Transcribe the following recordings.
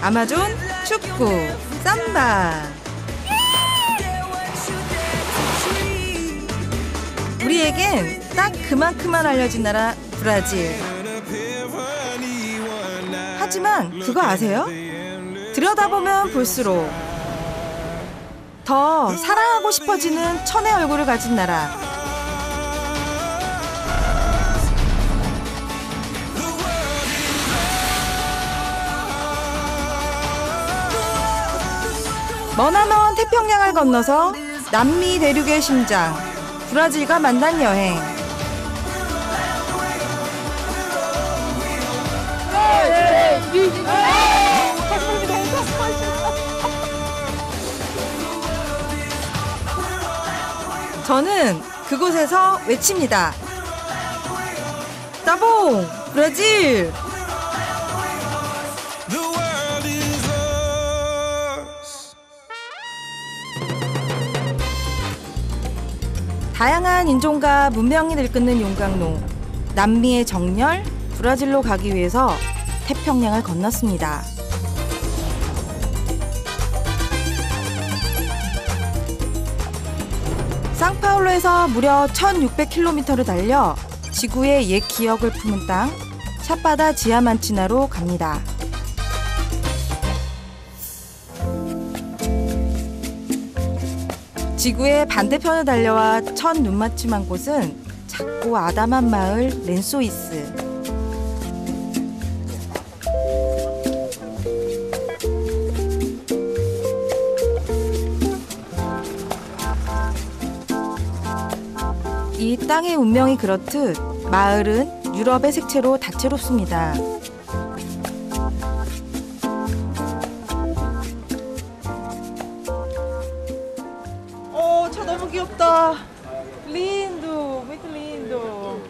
아마존 축구 삼바. 우리에겐 딱 그만큼만 알려진 나라 브라질. 하지만 그거 아세요? 들여다보면 볼수록 더 사랑하고 싶어지는 천의 얼굴을 가진 나라. 머나먼 태평양을 건너서 남미 대륙의 심장 브라질과 만난 여행. 저는 그곳에서 외칩니다. 따봉! 브라질! 다양한 인종과 문명이 들끓는 용광로, 남미의 정열, 브라질로 가기 위해서 태평양을 건넜습니다. 상파울루에서 무려 1600km를 달려 지구의 옛 기억을 품은 땅 샤파다 지아만치나로 갑니다. 지구의 반대편을 달려와 첫 눈맞춤한 곳은 작고 아담한 마을 렌소이스. 이 땅의 운명이 그렇듯 마을은 유럽의 색채로 다채롭습니다. 차 너무 귀엽다. Lindo, muito lindo.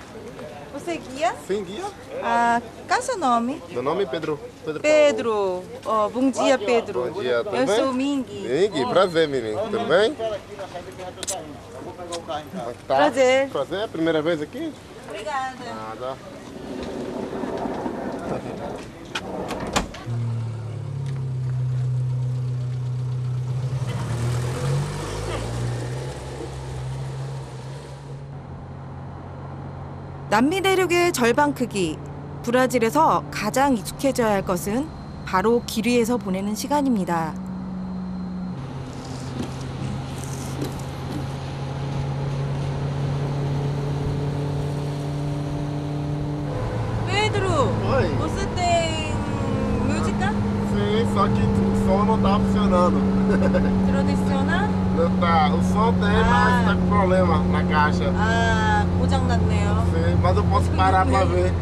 Você é guia? Sim, guia. Ah, qual é o seu nome? Meu nome é Pedro. Pedro. Oh, bom dia, Pedro. Bom dia, tudo Eu bem? sou Ming. Ming, prazer, menino. Tudo bem? Tá. Prazer. Prazer, primeira vez aqui? Obrigada. Nada. 남미 대륙의 절반 크기, 브라질에서 가장 익숙해져야 할 것은 바로 길 위에서 보내는 시간입니다. Pedro, Oi. você tem música? Sim, só que o som não tá funcionando. Tradicional? Não tá. O som tem, mas tá com problema na caixa. 아, 고장났네요. Sim, mas eu posso parar pra ver.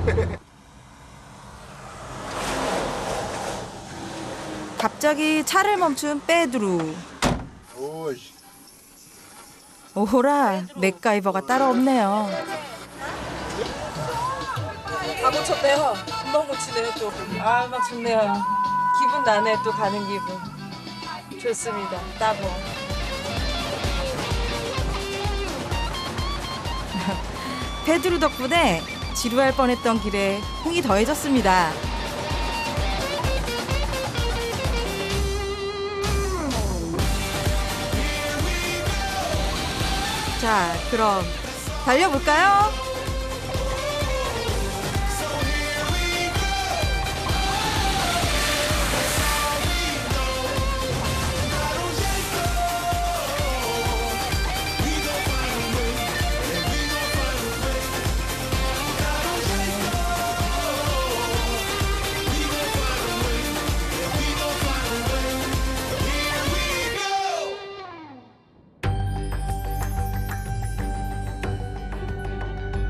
갑자기 차를 멈춘 페드루. Hoje. 오호라, 맥가이버가 따로 없네요. 다 고쳤대요. 금방 고치네요 또. 아, 막 좋네요. 기분 나네, 또 가는 기분. 좋습니다. 따봉. 페드루 덕분에 지루할 뻔했던 길에 흥이 더해졌습니다. 자, 그럼 달려볼까요?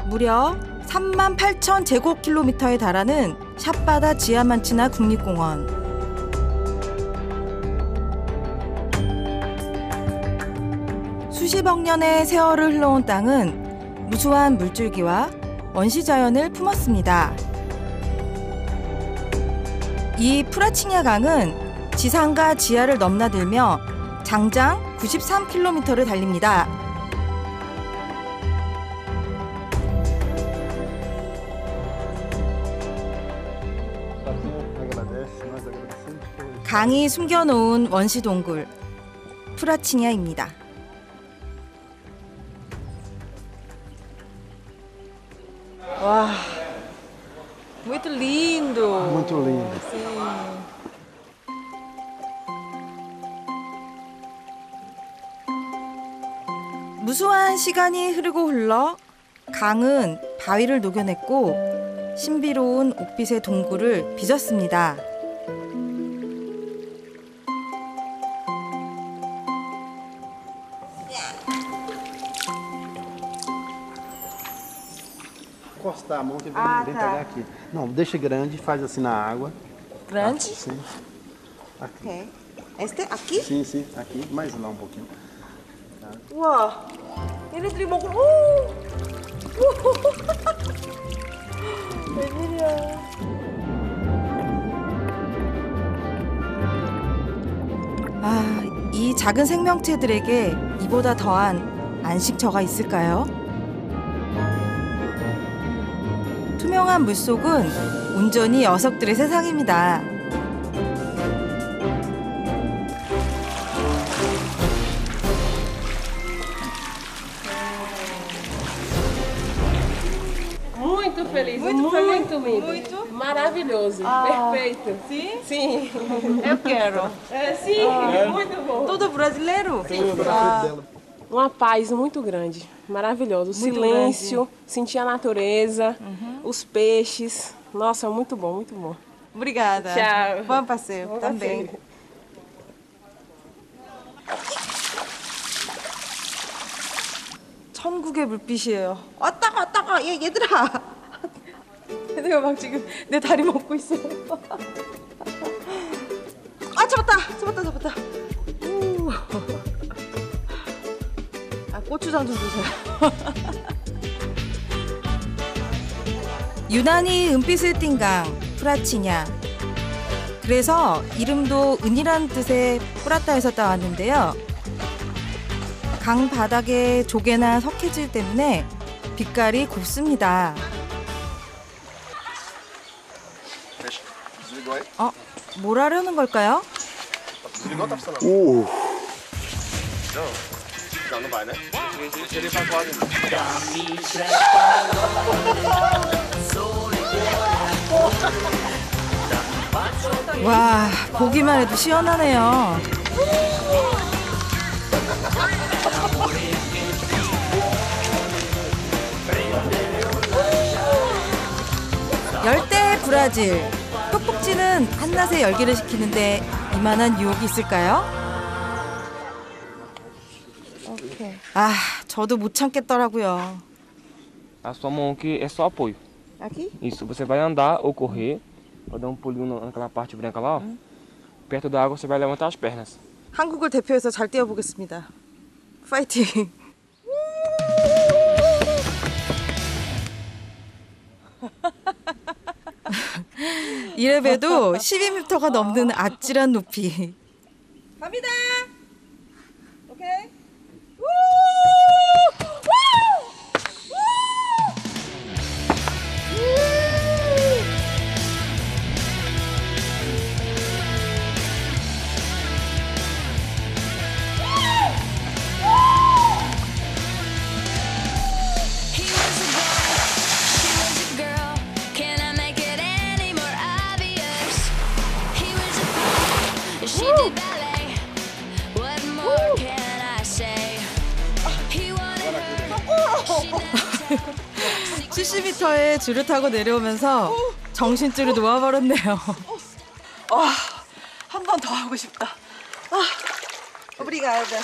무려 38,000제곱킬로미터에 달하는 샤파다 지아만치나 국립공원. 수십억 년의 세월을 흘러온 땅은 무수한 물줄기와 원시자연을 품었습니다. 이 프라치냐 강은 지상과 지하를 넘나들며 장장 93km를 달립니다. Agradece, nós agradecemos por 강이 숨겨놓은 원시동굴 프라치냐입니다. 와, muito lindo. Muito lindo. Sim. 무수한 시간이 흐르고 흘러 강은 바위를 녹여냈고 신비로운 옥빛의 동굴을 빚었습니다. Encostar a mão que vem, Ah, vem tá. pegar aqui. Não, deixa grande, faz assim na água. Grande? Sim. Ok. Este aqui? Sim, sim, aqui, mais lá um pouquinho. 우와, 얘네들이 먹을. 웬일이야? 아, 이 작은 생명체들에게 이보다 더한 안식처가 있을까요? 투명한 물속은 온전히 녀석들의 세상입니다. Muito feliz, Muito muito, feliz? lindo. Muito? Maravilhoso, Ah. perfeito. Sim? Sim. Eu quero. Sim, muito bom. Todo brasileiro? Uma paz muito grande, maravilhoso. O Muito silêncio, sentir a natureza, os peixes. Nossa, muito bom, muito bom. Obrigada. Tchau. Bom passeio. Bom também. passeio. 천국의 물빛이에요. 따가 따가 얘들아. 얘들아 막 지금 내 다리 먹고 있어요. 아 잡았다. 우. 아 고추장 좀 주세요. 유난히 은빛을 띤 강 프라치냐. 그래서 이름도 은이란 뜻의 프라타에서 따왔는데요. 강 바닥에 조개나 석회질 때문에 빛깔이 곱습니다. Desligou aí? 뭘 하려는 걸까요? Desligou ou tá funcionando? Não, não vai, né? Ele vai fora. 와, 보기만 해도 시원하네요. 열대 브라질. 톡톡지는 한낮에 열기를 식히는데 이만한 유혹이 있을까요? 아, 저도 못 참겠더라고요. A sua mão aqui é só apoio. Aqui? Isso, você vai andar ou correr, vai dar um pulinho naquela parte branca lá, ó. Perto da água você vai levantar as pernas. 한국을 대표해서 잘 뛰어보겠습니다. 파이팅. 이래봬도 12m가 넘는 아찔한 높이. 갑니다. 오케이. He was a boy, she was a girl. Can I make it any more obvious? He was a boy, she did ballet. What more can I say? He wanted her, she did 70m의 줄을 타고 내려오면서 정신줄을 놓아버렸네요. 한 번 더 하고 싶다. Obrigada.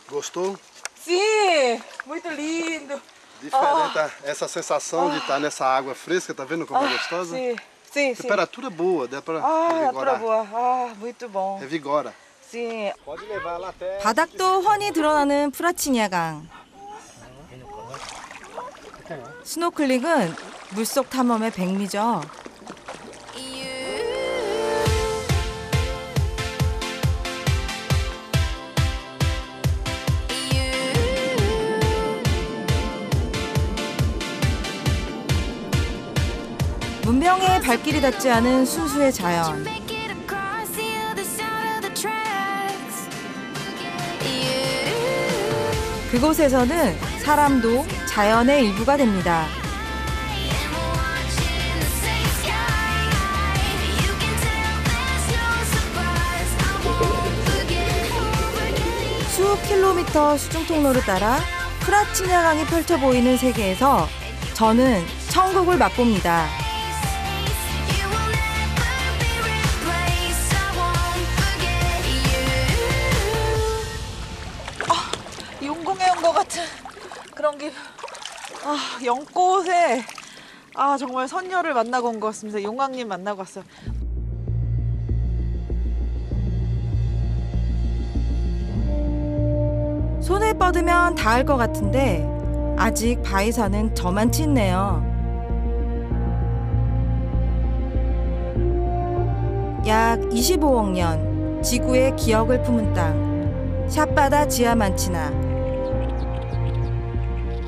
Gostou? Sim, muito lindo. Diferente essa sensação de estar nessa água fresca, tá vendo como é gostosa? Sim, sim. Temperatura boa, dá pra 나tura revigorar. boa. muito bom. Revigora. Sim. Pode levar lá até. 바닥도 훤히 드러나는 프라치냐강. 스노클링은 물속 탐험의 백미죠. 문명의 발길이 닿지 않은 순수의 자연. 그곳에서는 사람도 자연의 일부가 됩니다. 수 킬로미터 수중통로를 따라 프라치냐강이 펼쳐 보이는 세계에서 저는 천국을 맛봅니다. 용궁에 온 것 같은 그런 기분. 연꽃에 정말 선녀를 만나고 온 것 같습니다. 용왕님 만나고 왔어요. 손을 뻗으면 닿을 것 같은데 아직 바위산은 저만치 있네요. 약 25억 년 지구의 기억을 품은 땅 샷바다 지아만치나.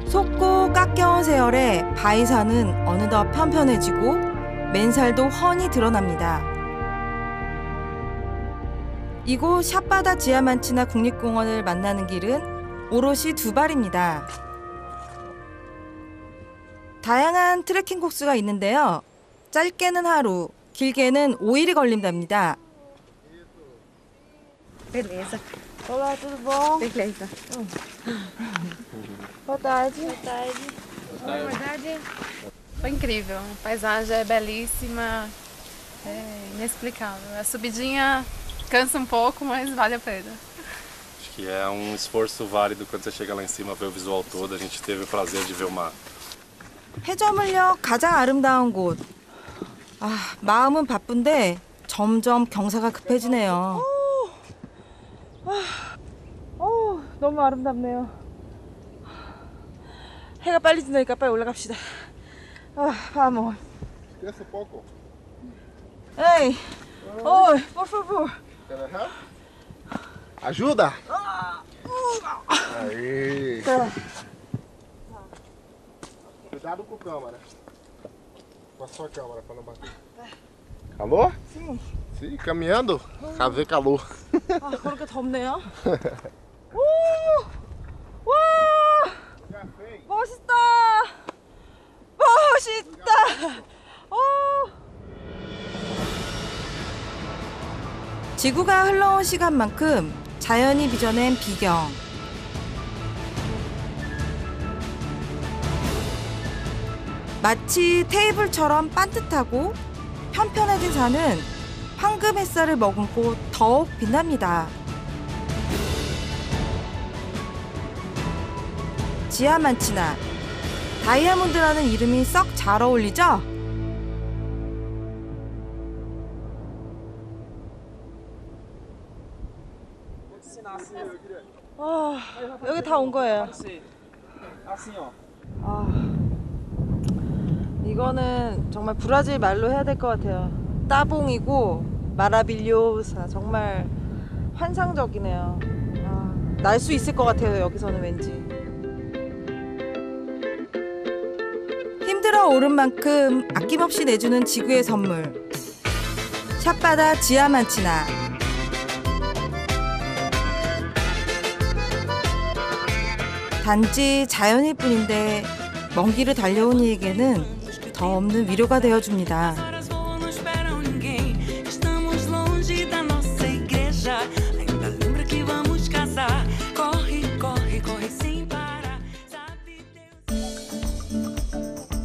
솟고 깎여온 세월에 바위산은 어느덧 편편해지고 맨살도 훤히 드러납니다. 이곳 샷바다 지아만치나 국립공원을 만나는 길은 오롯이 두 발입니다. 다양한 트레킹 코스가 있는데요. 짧게는 하루, 길게는 5일이 걸린답니다. Beleza. Olá, tudo bom? Beleza. Boa tarde. Boa tarde. Boa tarde. Foi incrível. A paisagem é belíssima. É inexplicável. A subidinha cansa um pouco, mas vale a pena. Acho que é um esforço válido quando você chega lá em cima, ver o visual todo. A gente teve o prazer de ver o mar. 해저물역 가장 아름다운 곳. 마음은 바쁜데 점점 경사가 급해지네요. 너무 아름답네요. 해가 빨리 지나니까 빨리 올라갑시다. vamos. Desce um pouco. Ei, oi, por favor. Can I help? Ajuda! Aí! Cuidado com a câmera. Com a sua câmera para não bater. Calor? Sim. Sim, caminhando. Fazer calor. 그렇게 덥네요. 와! 멋있다! 멋있다! 지구가 흘러온 시간만큼 자연이 빚어낸 비경. 마치 테이블처럼 반듯하고 편편해진 산은 황금 햇살을 머금고 더욱 빛납니다. 지아만치나, 다이아몬드라는 이름이 썩 잘 어울리죠? 여기 다 온 거예요. 이거는 정말 브라질 말로 해야 될 것 같아요. 따봉이고 마라빌료사. 정말 환상적이네요. 날 수 있을 것 같아요. 여기서는 왠지. 힘들어 오른 만큼 아낌없이 내주는 지구의 선물. 샷바다 지아만치나. 단지 자연일 뿐인데 먼 길을 달려온 이에게는 더 없는 위로가 되어줍니다.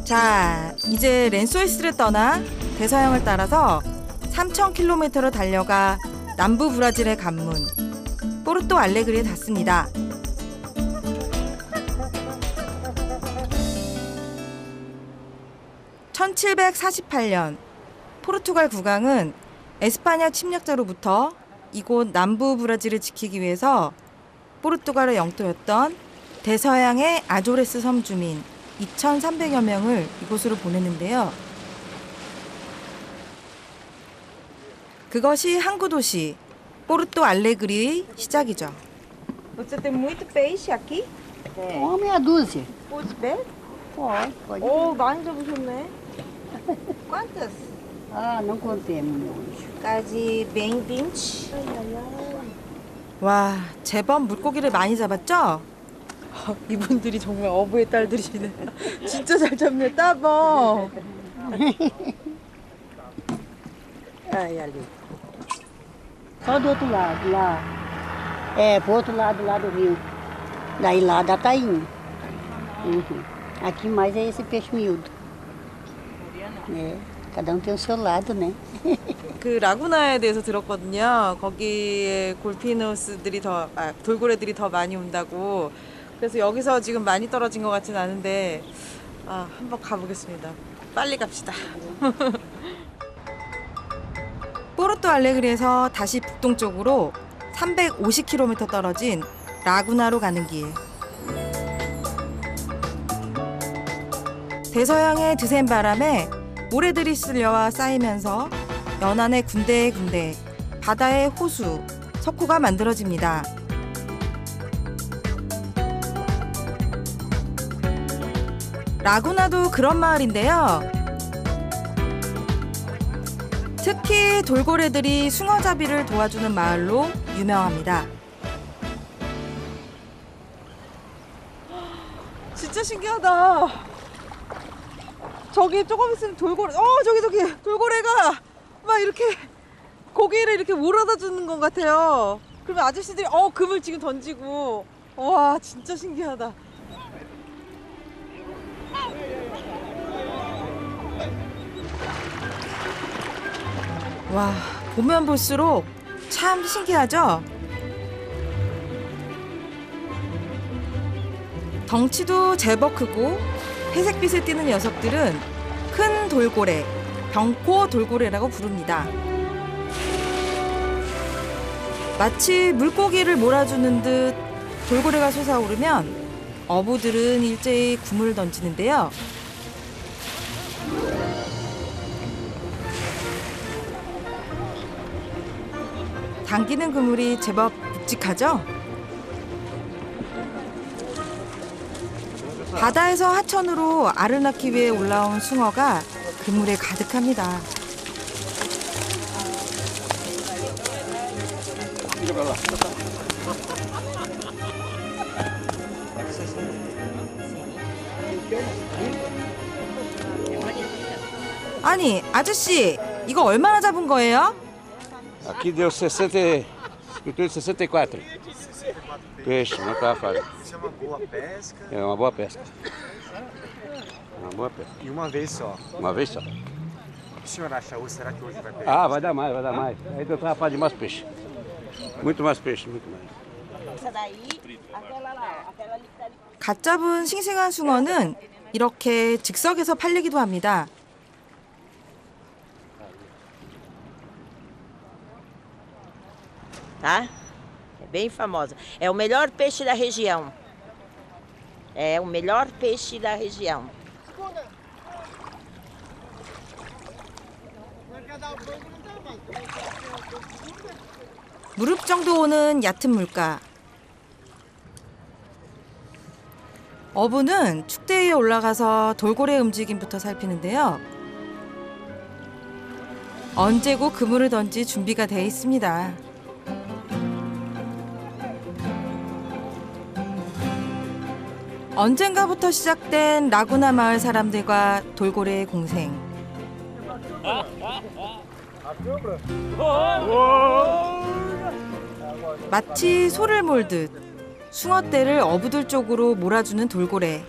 자, 이제 렌소이스를 떠나 대서양을 따라서 3,000km를 달려가 남부 브라질의 관문 포르토 알레그리에 닿습니다. (1748년) 포르투갈 국왕은 에스파냐 침략자로부터 이곳 남부 브라질을 지키기 위해서 포르투갈의 영토였던 대서양의 아조레스 섬 주민 2,300여 명을 이곳으로 보냈는데요. 그것이 항구 도시 포르토 알레그리의 시작이죠. Você tem muito peixe aqui? Uma meia dúzia. Pode ver? Pode. 오, 많이 잡으셨네. Quantas? Ah, não contemos, meu anjo. Quase bem 20. 와, 제법 물고기를 많이 잡았죠? 이분들이 정말 어부의 딸들이시네. 진짜 잘 잡네, 따봉. Ai, ali. Só do outro lado, lá. É, pro outro lado, lá do rio. Daí lá da tainha. Uhum. Aqui mais é esse peixe miúdo. É, cada tem o seu lado, né? 그 라구나에 대해서 들었거든요. 거기에 골피누스들이 돌고래들이 더 많이 온다고. 그래서 여기서 지금 많이 떨어진 것 같진 않은데, 한번 가보겠습니다. 빨리 갑시다. 포르토 알레그리에서 다시 북동쪽으로 350km 떨어진 라구나로 가는 길. 대서양의 드센 바람에 모래들이 쓸려와 쌓이면서 연안의 군데군데 바다의 호수, 석호가 만들어집니다. 라구나도 그런 마을인데요. 특히 돌고래들이 숭어잡이를 도와주는 마을로 유명합니다. 진짜 신기하다. 저기 조금 있으면 돌고래, 저기 돌고래가 막 이렇게 고기를 이렇게 몰아다 주는 것 같아요. 그러면 아저씨들이 금을 지금 던지고, 와 진짜 신기하다. 와, 보면 볼수록 참 신기하죠? 덩치도 제법 크고 회색빛을 띠는 녀석들은 큰 돌고래, 병코 돌고래라고 부릅니다. 마치 물고기를 몰아주는 듯 돌고래가 솟아오르면 어부들은 일제히 굼을 던지는데요. 당기는 그물이 제법 묵직하죠? 바다에서 하천으로 알을 낳기 위해 올라온 숭어가 그물에 가득합니다. 아니, 아저씨, 이거 얼마나 잡은 거예요? Aqui deu 60, 64 peixe, não está fácil. Isso é uma boa pesca. É uma boa pesca. Uma boa pesca. E uma vez só. Uma vez só. O que o senhor acha hoje? Será que hoje vai pegar? Ah, vai dar mais, vai dar mais. Aí tu tá de mais peixe. Muito mais peixe, muito mais. 갓 잡은 싱싱한 숭어는 이렇게 즉석에서 팔리기도 합니다. Tá? É bem famosa. É o melhor peixe da região. É o melhor peixe da região. 무릎 정도 오는 얕은 물가. 어부는 축대에 올라가서 돌고래 움직임부터 살피는데요. 언제고 그물을 던질 준비가 돼 있습니다. 언젠가부터 시작된 라구나 마을 사람들과 돌고래의 공생. 마치 소를 몰듯 숭어떼를 어부들 쪽으로 몰아주는 돌고래.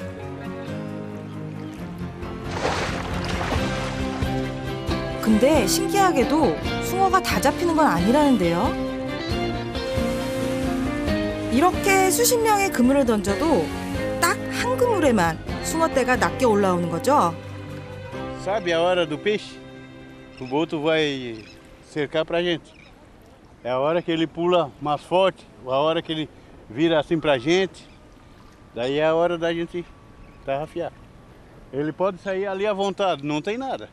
근데 신기하게도 숭어가 다 잡히는 건 아니라는데요. 이렇게 수십 명의 그물을 던져도 딱 한 그물에만 숭어떼가 낚여 올라오는 거죠. Sabe a hora do peixe? O boto vai cercar pra gente. É a hora que ele pula mais forte, a hora que ele vira assim pra gente. Daí é a hora da gente tarrafiar. Ele pode sair ali à vontade, não tem nada.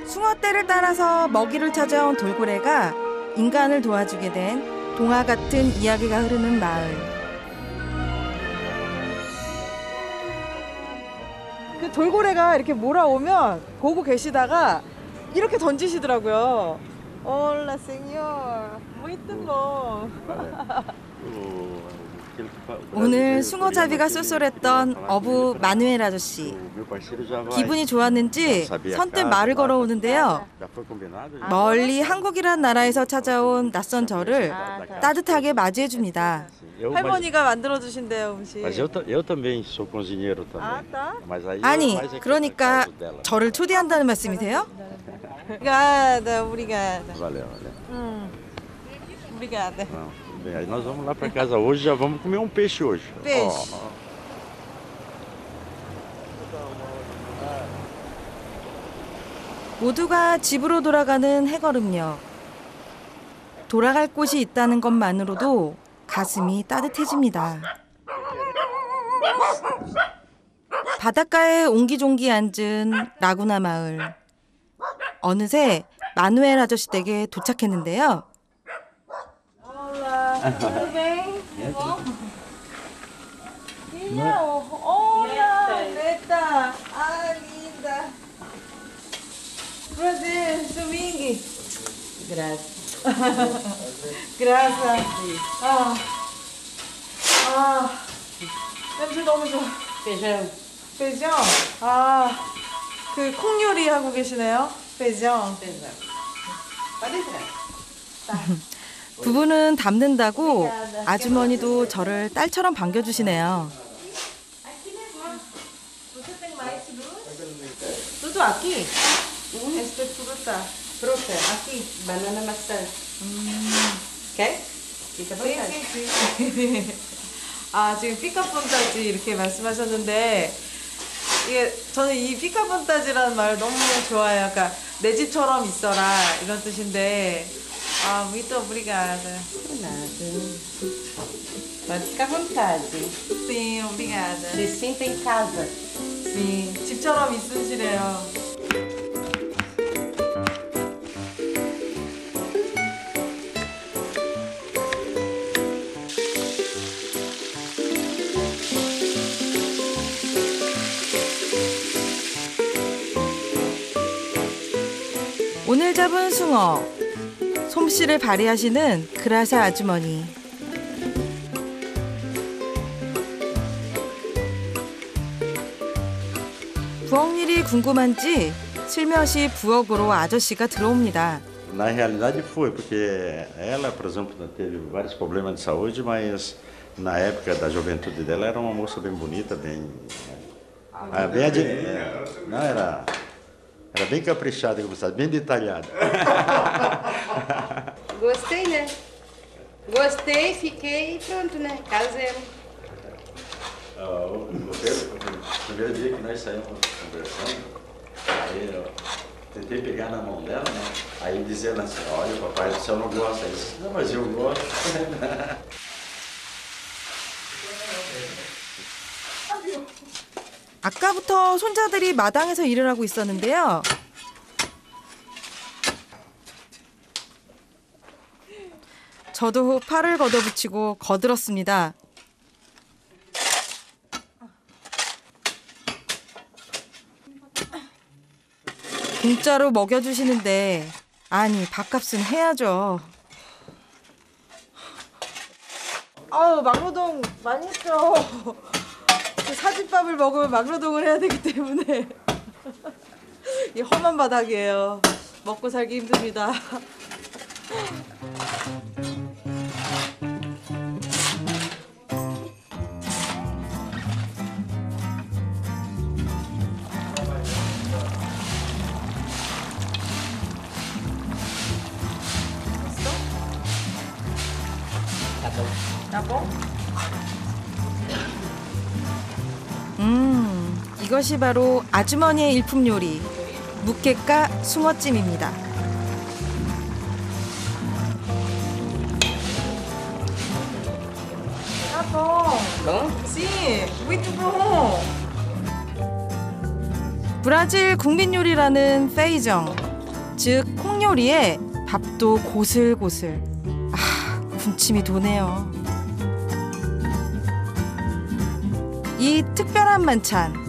숭어떼를 따라서 먹이를 찾아온 돌고래가 인간을 도와주게 된 동화 같은 이야기가 흐르는 마을. 그 돌고래가 이렇게 몰아오면 보고 계시다가 이렇게 던지시더라고요. Hola, señor. Muito bom. 오늘 숭어잡이가 쏠쏠했던 어부 마누엘 아저씨. 기분이 좋았는지 선뜻 말을 걸어오는데요. 멀리 한국이란 나라에서 찾아온 낯선 저를 따뜻하게 맞이해줍니다. 할머니가 만들어주신대요, 음식. Mas eu também sou cozinheiro também. Ah, tá. Mas aí 아니, mais é que 그러니까 por causa dela. 저를 초대한다는 말씀이세요? Obrigada, obrigada. Valeu, valeu. Obrigada. Não, tudo bem. Aí nós vamos lá para casa hoje, já vamos comer um peixe hoje. Peixe. Ó, ó. 모두가 집으로 돌아가는 해걸음역. 돌아갈 곳이 있다는 것만으로도 가슴이 따뜻해집니다. 바닷가에 옹기종기 앉은 라구나 마을. 어느새 마누엘 아저씨 댁에 도착했는데요. Olá, tudo bem? Filha, olha, Neta. Ah, linda. Prazer, Swing. Graças. Graças. 냄새 너무 좋아. Feijão. feijão? 그 콩 요리 하고 계시네요. feijão. Pode entrar. 부부는 담는다고 아주머니도 저를 딸처럼 반겨주시네요. Você tem mais luz? Tudo aqui? Esta fruta. Fruta. Aqui. Banana maçã. Quer? Fica à vontade. 네. 지금 피카폰타지 이렇게 말씀하셨는데 이게 저는 이 피카폰타지라는 말을 너무 좋아해요. 그러니까 내 집처럼 있어라 이런 뜻인데 muito obrigada. Nada. Pode ficar à vontade. Sim, obrigada. Se sinta em casa. sim, 집처럼 있으시래요. 오늘 잡은 숭어. 솜씨를 발휘하시는 그라사 아주머니. 부엌 일이 궁금한지 슬며시 부엌으로 아저씨가 들어옵니다. Na realidade foi, porque ela, por exemplo, teve vários problemas de saúde, mas na época da juventude dela era uma moça bem bonita, bem... não, era bem caprichada, como sabe, bem detalhada. Gostei, né? Gostei, fiquei e pronto, né? Caseiro. O primeiro dia que nós saímos conversando, aí eu tentei pegar na mão dela, né? Aí dizendo assim, olha, papai do céu não gosta disso. Não, mas eu gosto. 아까부터 손자들이 마당에서 일을 하고 있었는데요. 저도 팔을 걷어붙이고 거들었습니다. 공짜로 먹여주시는데 아니 밥값은 해야죠. 막노동 많이 했죠. 사진밥을 먹으면 막노동을 해야 되기 때문에 이 험한 바닥이에요. 먹고 살기 힘듭니다. Tá bom? 이것이 바로 아주머니의 일품 요리, 무깨가 숭어찜입니다. Tá bom. Bom? Sim, muito bom. 브라질 국민 요리라는 페이정, 즉 콩요리에 밥도 고슬고슬. 군침이 도네요. 이 특별한 만찬.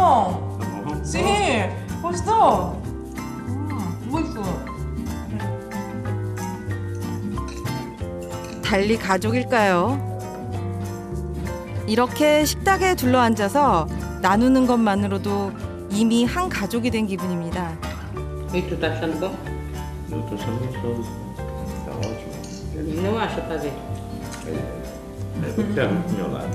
bom. Sim, gostou? Muito. 달리 가족일까요? 이렇게 식탁에 둘러앉아서 나누는 것만으로도 이미 한 가족이 된 기분입니다. E tu tá achando bom? Eu tô achando gostoso. Tá ótimo. Não acha, tá vendo? É porque é muito do meu lado.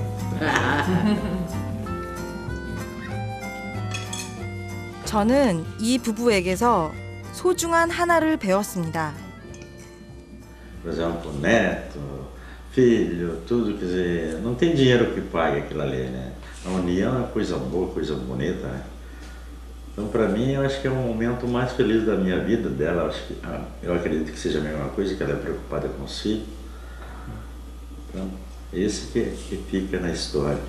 저는 이 부부에게서 소중한 하나를 배웠습니다. Por exemplo, neto, filho, tudo, quer dizer, não tem dinheiro que pague aquilo ali, né? A união é coisa boa, coisa bonita, né? Então, para mim, eu acho que é o momento mais feliz da minha vida dela. Eu acredito que seja a mesma coisa, que ela é preocupada com os filhos. Então, esse que fica na história.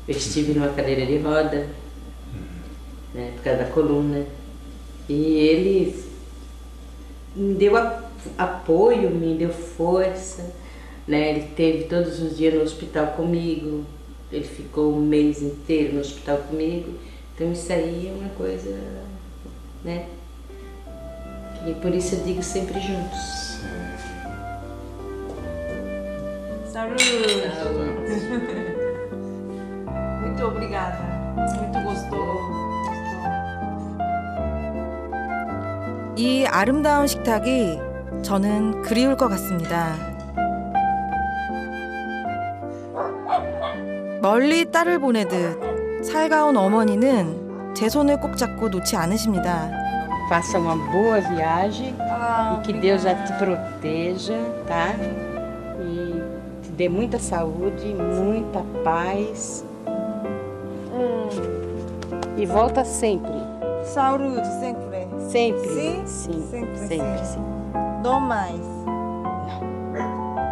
Eu estive numa cadeira de roda, né, por causa da coluna, e ele me deu apoio, me deu força, né? Ele esteve todos os dias no hospital comigo, ele ficou um mês inteiro no hospital comigo, então isso aí é uma coisa, né? E por isso eu digo sempre juntos. Saúde. Muito obrigada. Muito gostoso. 이 아름다운 식탁이 저는 그리울 것 같습니다. 멀리 딸을 보내듯 살가운 어머니는 제 손을 꼭 잡고 놓지 않으십니다. Faça uma boa viagem e que Deus já te proteja, tá? E te dê muita saúde, muita paz. E volta sempre. Saúde, sempre. Sempre. Sim? Sim. Sempre, Sempre, sim. Não mais.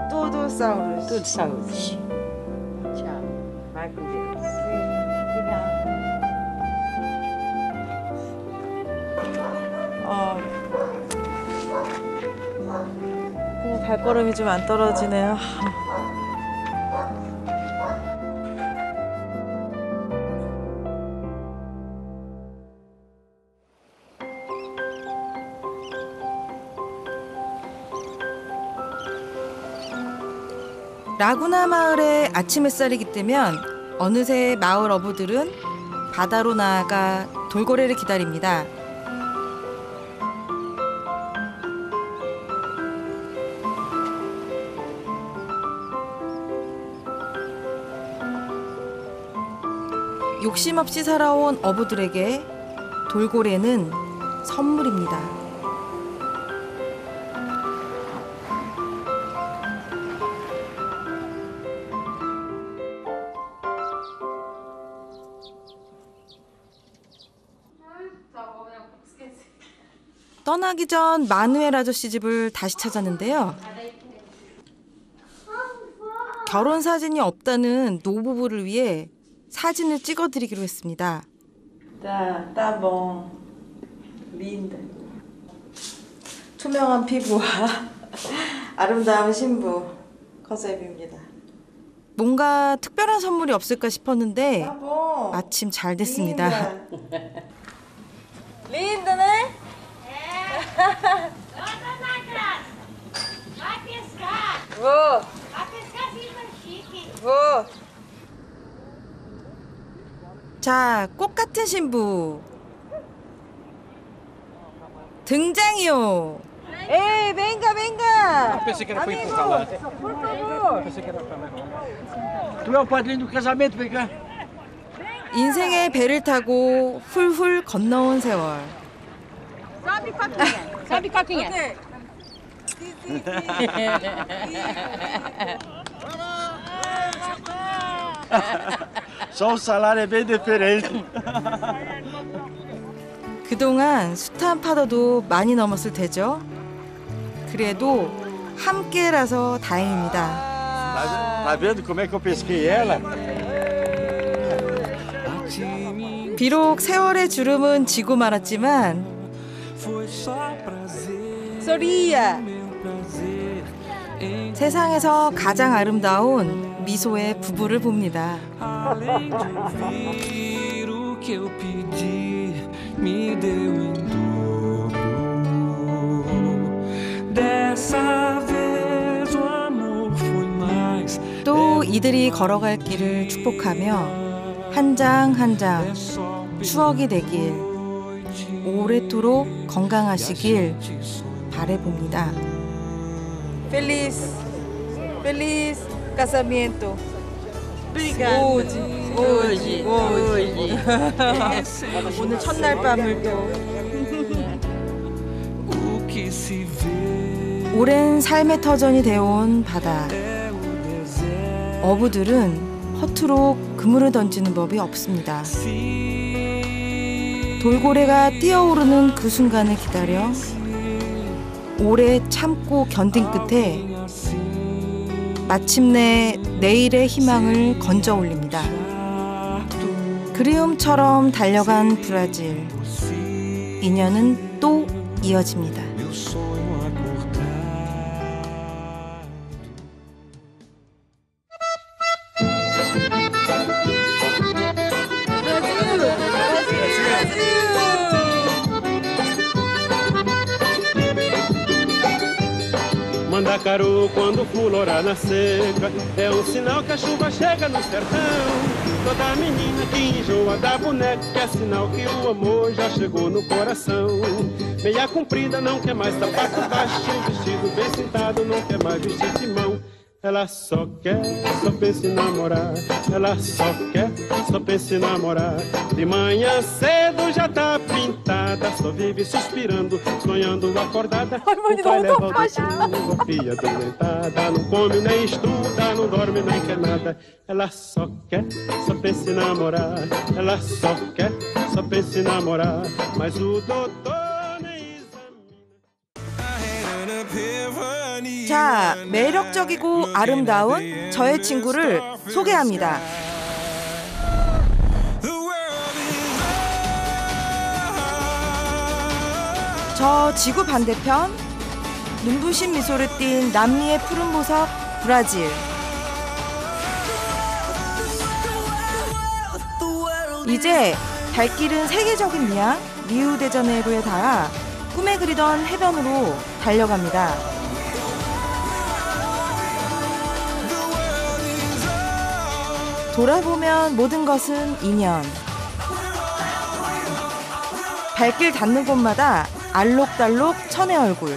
Tudo saúde. Tudo saúde. Tchau. Vai com Deus. 그냥 발걸음이 좀 안 떨어지네요. 라구나 마을에 아침 햇살이 깃들면 어느새 마을 어부들은 바다로 나아가 돌고래를 기다립니다. 욕심 없이 살아온 어부들에게 돌고래는 선물입니다. 떠나기 전 마누엘 아저씨 집을 다시 찾았는데요. 결혼 사진이 없다는 노부부를 위해 사진을 찍어드리기로 했습니다. Tá bom. Linda. 투명한 피부와 아름다운 신부 컨셉입니다. 뭔가 특별한 선물이 없을까 싶었는데 마침 잘 됐습니다. Linda, né? Vai pescar! Vou. Vai pescar sim, mas chique! Vou. 자, 꽃 같은 신부 등장이요. Ei, venga, venga! Pensei que era para empurrar lá. Por favor. Pensei que era para Tu é o padrinho do casamento, vem cá. 인생의 배를 타고 훌훌 건너온 세월. Sobe coquinha! Sobe coquinha! Só o salário é bem diferente. 그동안 숱한 파도도 많이 넘었을 테죠. 그래도 함께라서 다행입니다. Tá vendo como é que eu pesquei ela? 비록 세월의 주름은 지고 말았지만 Soria. 세상에서 가장 아름다운 미소의 부부를 봅니다. Além de ouvir o que eu pedi, me deu em dobro. Dessa vez o amor foi mais. 또 이들이 걸어갈 길을 축복하며 한 장 한 장 추억이 되길, 오래도록 건강하시길 바라봅니다. Feliz casamento. Obrigada. 호지. 오늘 첫날 밤을 또. 오랜 삶의 터전이 되어온 바다. 어부들은 허투루 그물을 던지는 법이 없습니다. 돌고래가 뛰어오르는 그 순간을 기다려 오래 참고 견딘 끝에 마침내 내일의 희망을 건져 올립니다. 그리움처럼 달려간 브라질. 인연은 또 이어집니다. Mandacaru quando fulora na seca é sinal que a chuva chega no sertão. Toda menina que enjoa da boneca é sinal que o amor já chegou no coração. Meia comprida não quer mais sapato baixo, vestido bem sentado não quer mais vestir de mão. Ela só quer, só pensa em namorar. Ela só quer, só pensa em namorar. De manhã cedo já tá pintada, só vive suspirando, sonhando acordada. O pai leva o doutor, a filha doentada, não come nem estuda, não dorme nem quer nada. Ela só quer, só pensa em namorar. Ela só quer, só pensa em namorar. Mas o doutor 자, 매력적이고 아름다운 저의 친구를 소개합니다. 저 지구 반대편, 눈부신 미소를 띤 남미의 푸른 보석 브라질. 이제 발길은 세계적인 미학 리우데자네이루에 닿아 꿈에 그리던 해변으로 달려갑니다. 돌아보면 모든 것은 인연. 발길 닿는 곳마다 알록달록 천의 얼굴.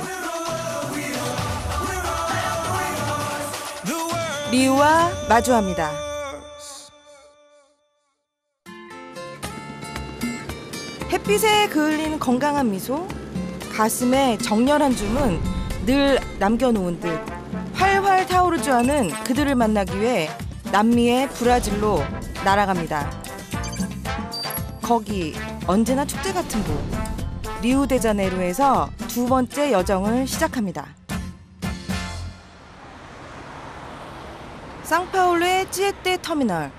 리우와 마주합니다. 햇빛에 그을린 건강한 미소, 가슴에 정렬한 줌은 늘 남겨놓은 듯 활활 타오르주하는 그들을 만나기 위해 남미의 브라질로 날아갑니다. 거기 언제나 축제 같은 곳, 리우데자네이루에서 두 번째 여정을 시작합니다. 상파울루의 찌에떼 터미널.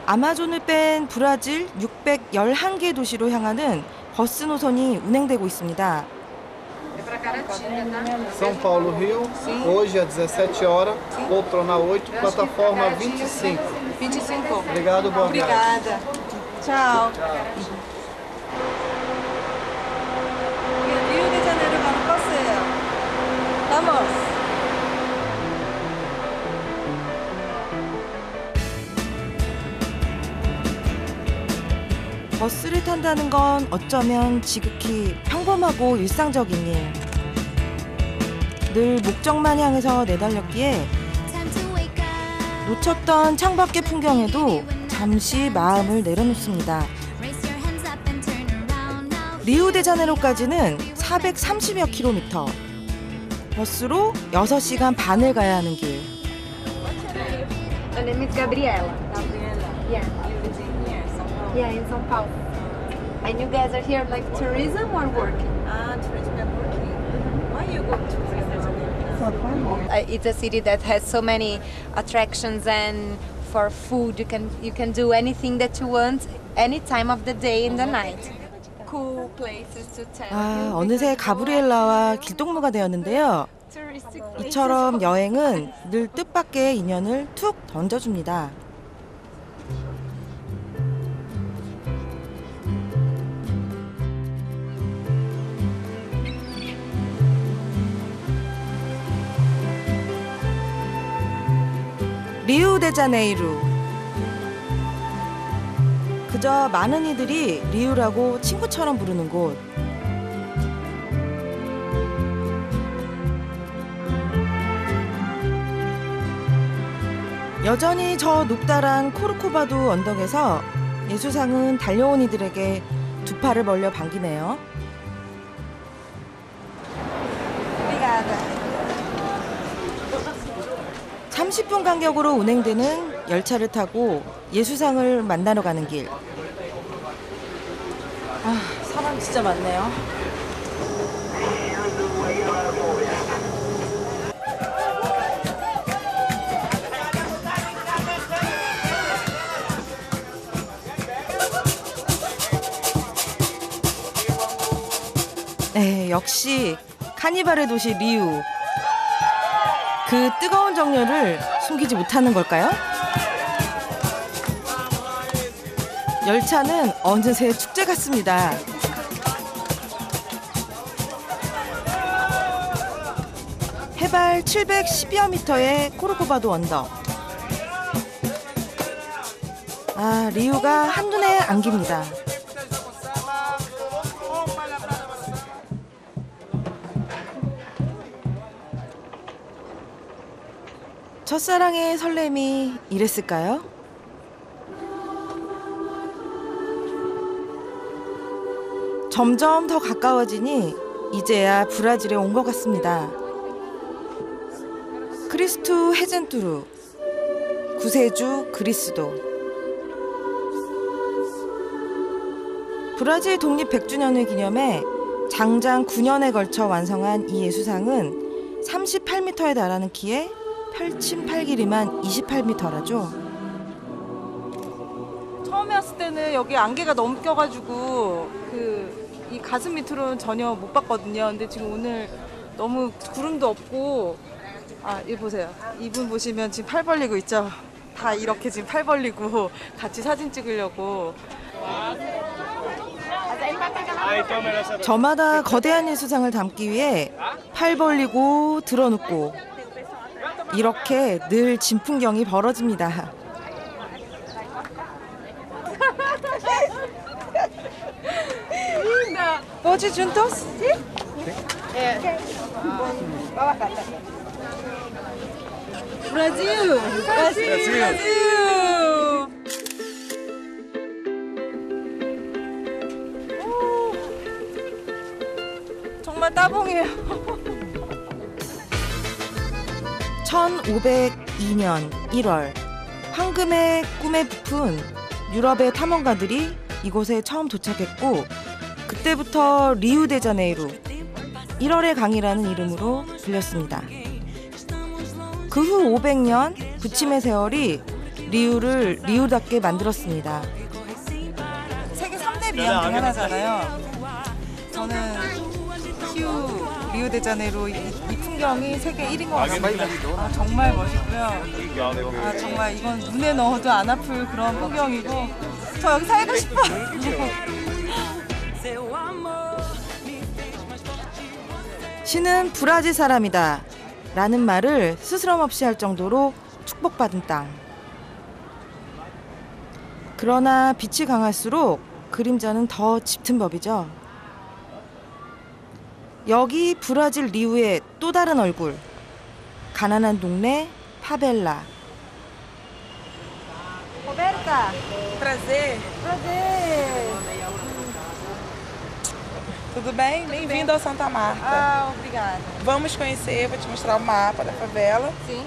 아마존을 뺀 브라질 611개 도시로 향하는 버스 노선이 운행되고 있습니다. São Paulo, Rio, hoje às 17 horas, poltrona 8, plataforma 25. 25. Obrigado, boa viagem. Obrigada. Tchau. 리우데자네이루 가는 버스예요. Vamos. 버스를 탄다는 건 어쩌면 지극히 평범하고 일상적인 일. 늘 목적만 향해서 내달렸기에 놓쳤던 창밖의 풍경에도 잠시 마음을 내려놓습니다. 리우데자네이루까지는 430여 킬로미터. 버스로 6시간 반을 가야 하는 길. My name is Gabriela. Yeah. Yeah, in São Paulo. And you guys are here like tourism or working? Tourism and working. Why you go to Rio? It's a city that has so many attractions, and for food you can do anything that you want any time of the day and the night. cool places to tell 아, you. 어느새 가브리엘라와 길동무가 되었는데요. Touristic places. 이처럼 여행은 늘 뜻밖의 인연을 툭 던져줍니다. 리우데자네이루. 그저 많은 이들이 리우라고 친구처럼 부르는 곳. 여전히 저 녹달한 코르코바도 언덕에서 예수상은 달려온 이들에게 두 팔을 벌려 반기네요. 30분 간격으로 운행되는 열차를 타고 예수상을 만나러 가는 길. 아, 사람 진짜 많네요. 네, 역시 카니발의 도시 리우. 그 뜨거운 정열을 숨기지 못하는 걸까요? 열차는 어느새 축제 같습니다. 해발 710여 미터의 코르코바도 언덕. 아, 리우가 한눈에 안깁니다. 첫사랑의 설렘이 이랬을까요? 점점 더 가까워지니 이제야 브라질에 온 것 같습니다. 크리스투 헤젠투루, 구세주 그리스도. 브라질 독립 100주년을 기념해 장장 9년에 걸쳐 완성한 이 예수상은 38m에 달하는 키에 펼친 팔 길이만 28m라죠. 처음에 왔을 때는 여기 안개가 너무 껴가지고 이 가슴 밑으로는 전혀 못 봤거든요. 근데 지금 오늘 너무 구름도 없고, 아, 이거 보세요. 이분 보시면 지금 팔 벌리고 있죠. 다 이렇게 지금 팔 벌리고 같이 사진 찍으려고. 저마다 거대한 예수상을 담기 위해 팔 벌리고 드러눕고 이렇게 늘 진풍경이 벌어집니다. Pode juntos? Brasil! Brasil! 정말 따봉이에요. 1502년 1월 황금의 꿈에 부푼 유럽의 탐험가들이 이곳에 처음 도착했고, 그때부터 리우데자네이루 1월의 강이라는 이름으로 불렸습니다. 그 후 500년 부침의 세월이 리우를 리우답게 만들었습니다. 세계 3대 미양 중 하나잖아요. 저는 리우데자네이루 이 풍경이 세계 1인 것 같습니다. 아, 정말 멋있고요. 아, 정말 이건 눈에 넣어도 안 아플 그런 풍경이고, 저 여기 살고 싶어요. 신은 브라질 사람이다 라는 말을 스스럼 없이 할 정도로 축복받은 땅. 그러나 빛이 강할수록 그림자는 더 짙은 법이죠. 여기 브라질 리우의 또 다른 얼굴. 가난한 동네 파벨라. Roberta, Prazer. prazer. Tudo bem? Bem-vindo ao Santa Marta. Ah, obrigada. Vamos conhecer, vou te mostrar o mapa da favela. Sim.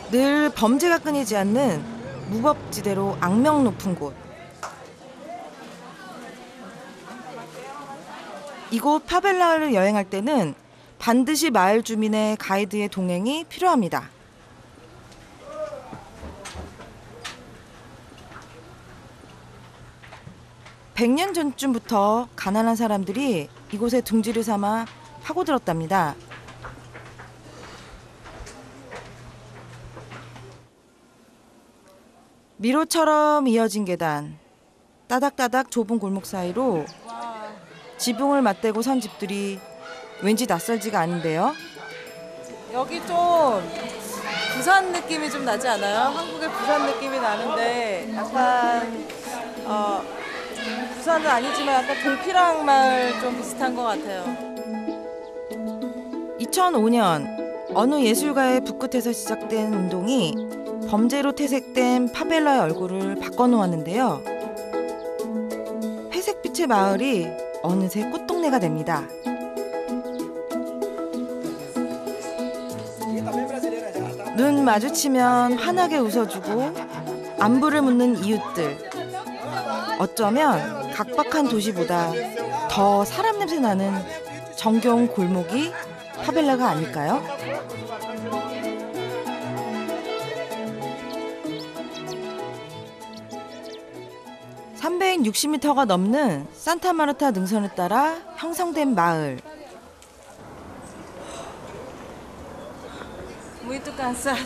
늘 범죄가 끊이지 않는 무법지대로 악명 높은 곳. 이곳 파벨라를 여행할 때는 반드시 마을 주민의 가이드의 동행이 필요합니다. 100년 전쯤부터 가난한 사람들이 이곳에 둥지를 삼아 파고들었답니다. 미로처럼 이어진 계단, 따닥따닥 좁은 골목 사이로 지붕을 맞대고 선 집들이 왠지 낯설지가 않은데요. 여기 좀 부산 느낌이 좀 나지 않아요? 한국의 부산 느낌이 나는데 약간 부산은 아니지만 약간 동피랑 마을 좀 비슷한 것 같아요. 2005년 어느 예술가의 붓끝에서 시작된 운동이 범죄로 퇴색된 파벨라의 얼굴을 바꿔놓았는데요. 회색빛의 마을이 어느새 꽃동네가 됩니다. 눈 마주치면 환하게 웃어주고 안부를 묻는 이웃들. 어쩌면 각박한 도시보다 더 사람 냄새 나는 정겨운 골목이 파벨라가 아닐까요? (360m가) 넘는 산타마르타 능선을 따라 형성된 마을. Muito cansado.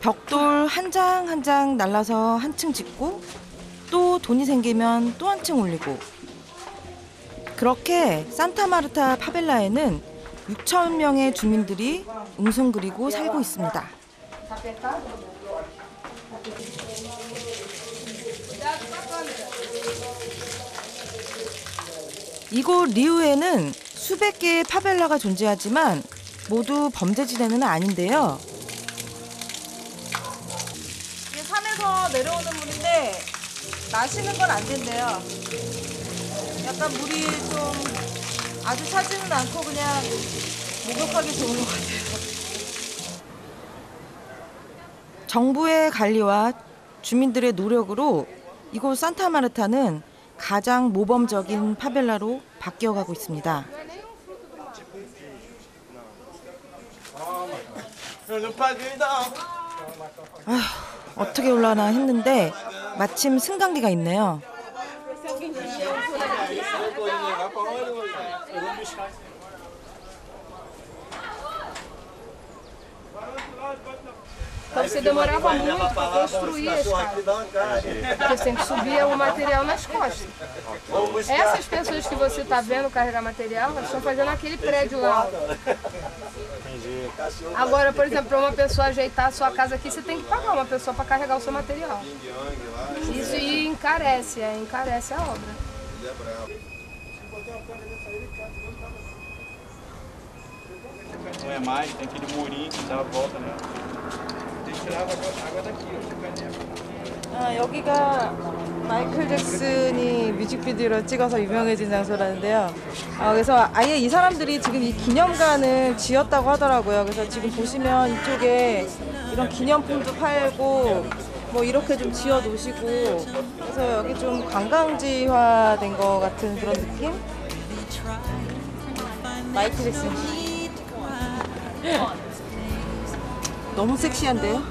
벽돌 한 장 한 장 날라서 한층 짓고 또 돈이 생기면 또 한층 올리고. 그렇게 산타마르타 파벨라에는 6천 명의 주민들이 웅성거리고 살고 있습니다. 이곳 리우에는 수백 개의 파벨라가 존재하지만 모두 범죄지대는 아닌데요. 이게 산에서 내려오는 물인데 마시는 건 안 된대요. 약간 물이 좀 아주 차지는 않고 그냥 목욕하기 좋은 것 같아요. 정부의 관리와 주민들의 노력으로 이곳 산타마르타는 가장 모범적인 파벨라로 바뀌어가고 있습니다. 아휴, 어떻게 올라나 했는데 마침 승강기가 있네요. Então você demorava muito para construir a escada. Porque você tem que subir o material nas costas. Essas pessoas que você está vendo carregar material, elas estão fazendo aquele prédio lá. Agora, por exemplo, para uma pessoa ajeitar a sua casa aqui, você tem que pagar uma pessoa para carregar o seu material. Isso encarece a obra. Não é mais, tem aquele murinho que dá a volta, né? Tem que tirar a água daqui, ó. 여기가 마이클 잭슨이 뮤직비디오로 찍어서 유명해진 장소라는데요. 그래서 아예 이 사람들이 지금 이 기념관을 지었다고 하더라고요. 그래서 지금 보시면 이쪽에 이런 기념품도 팔고 뭐 이렇게 좀 지어 놓으시고, 그래서 여기 좀 관광지화된 것 같은 그런 느낌? 마이클 잭슨. 너무 섹시한데요?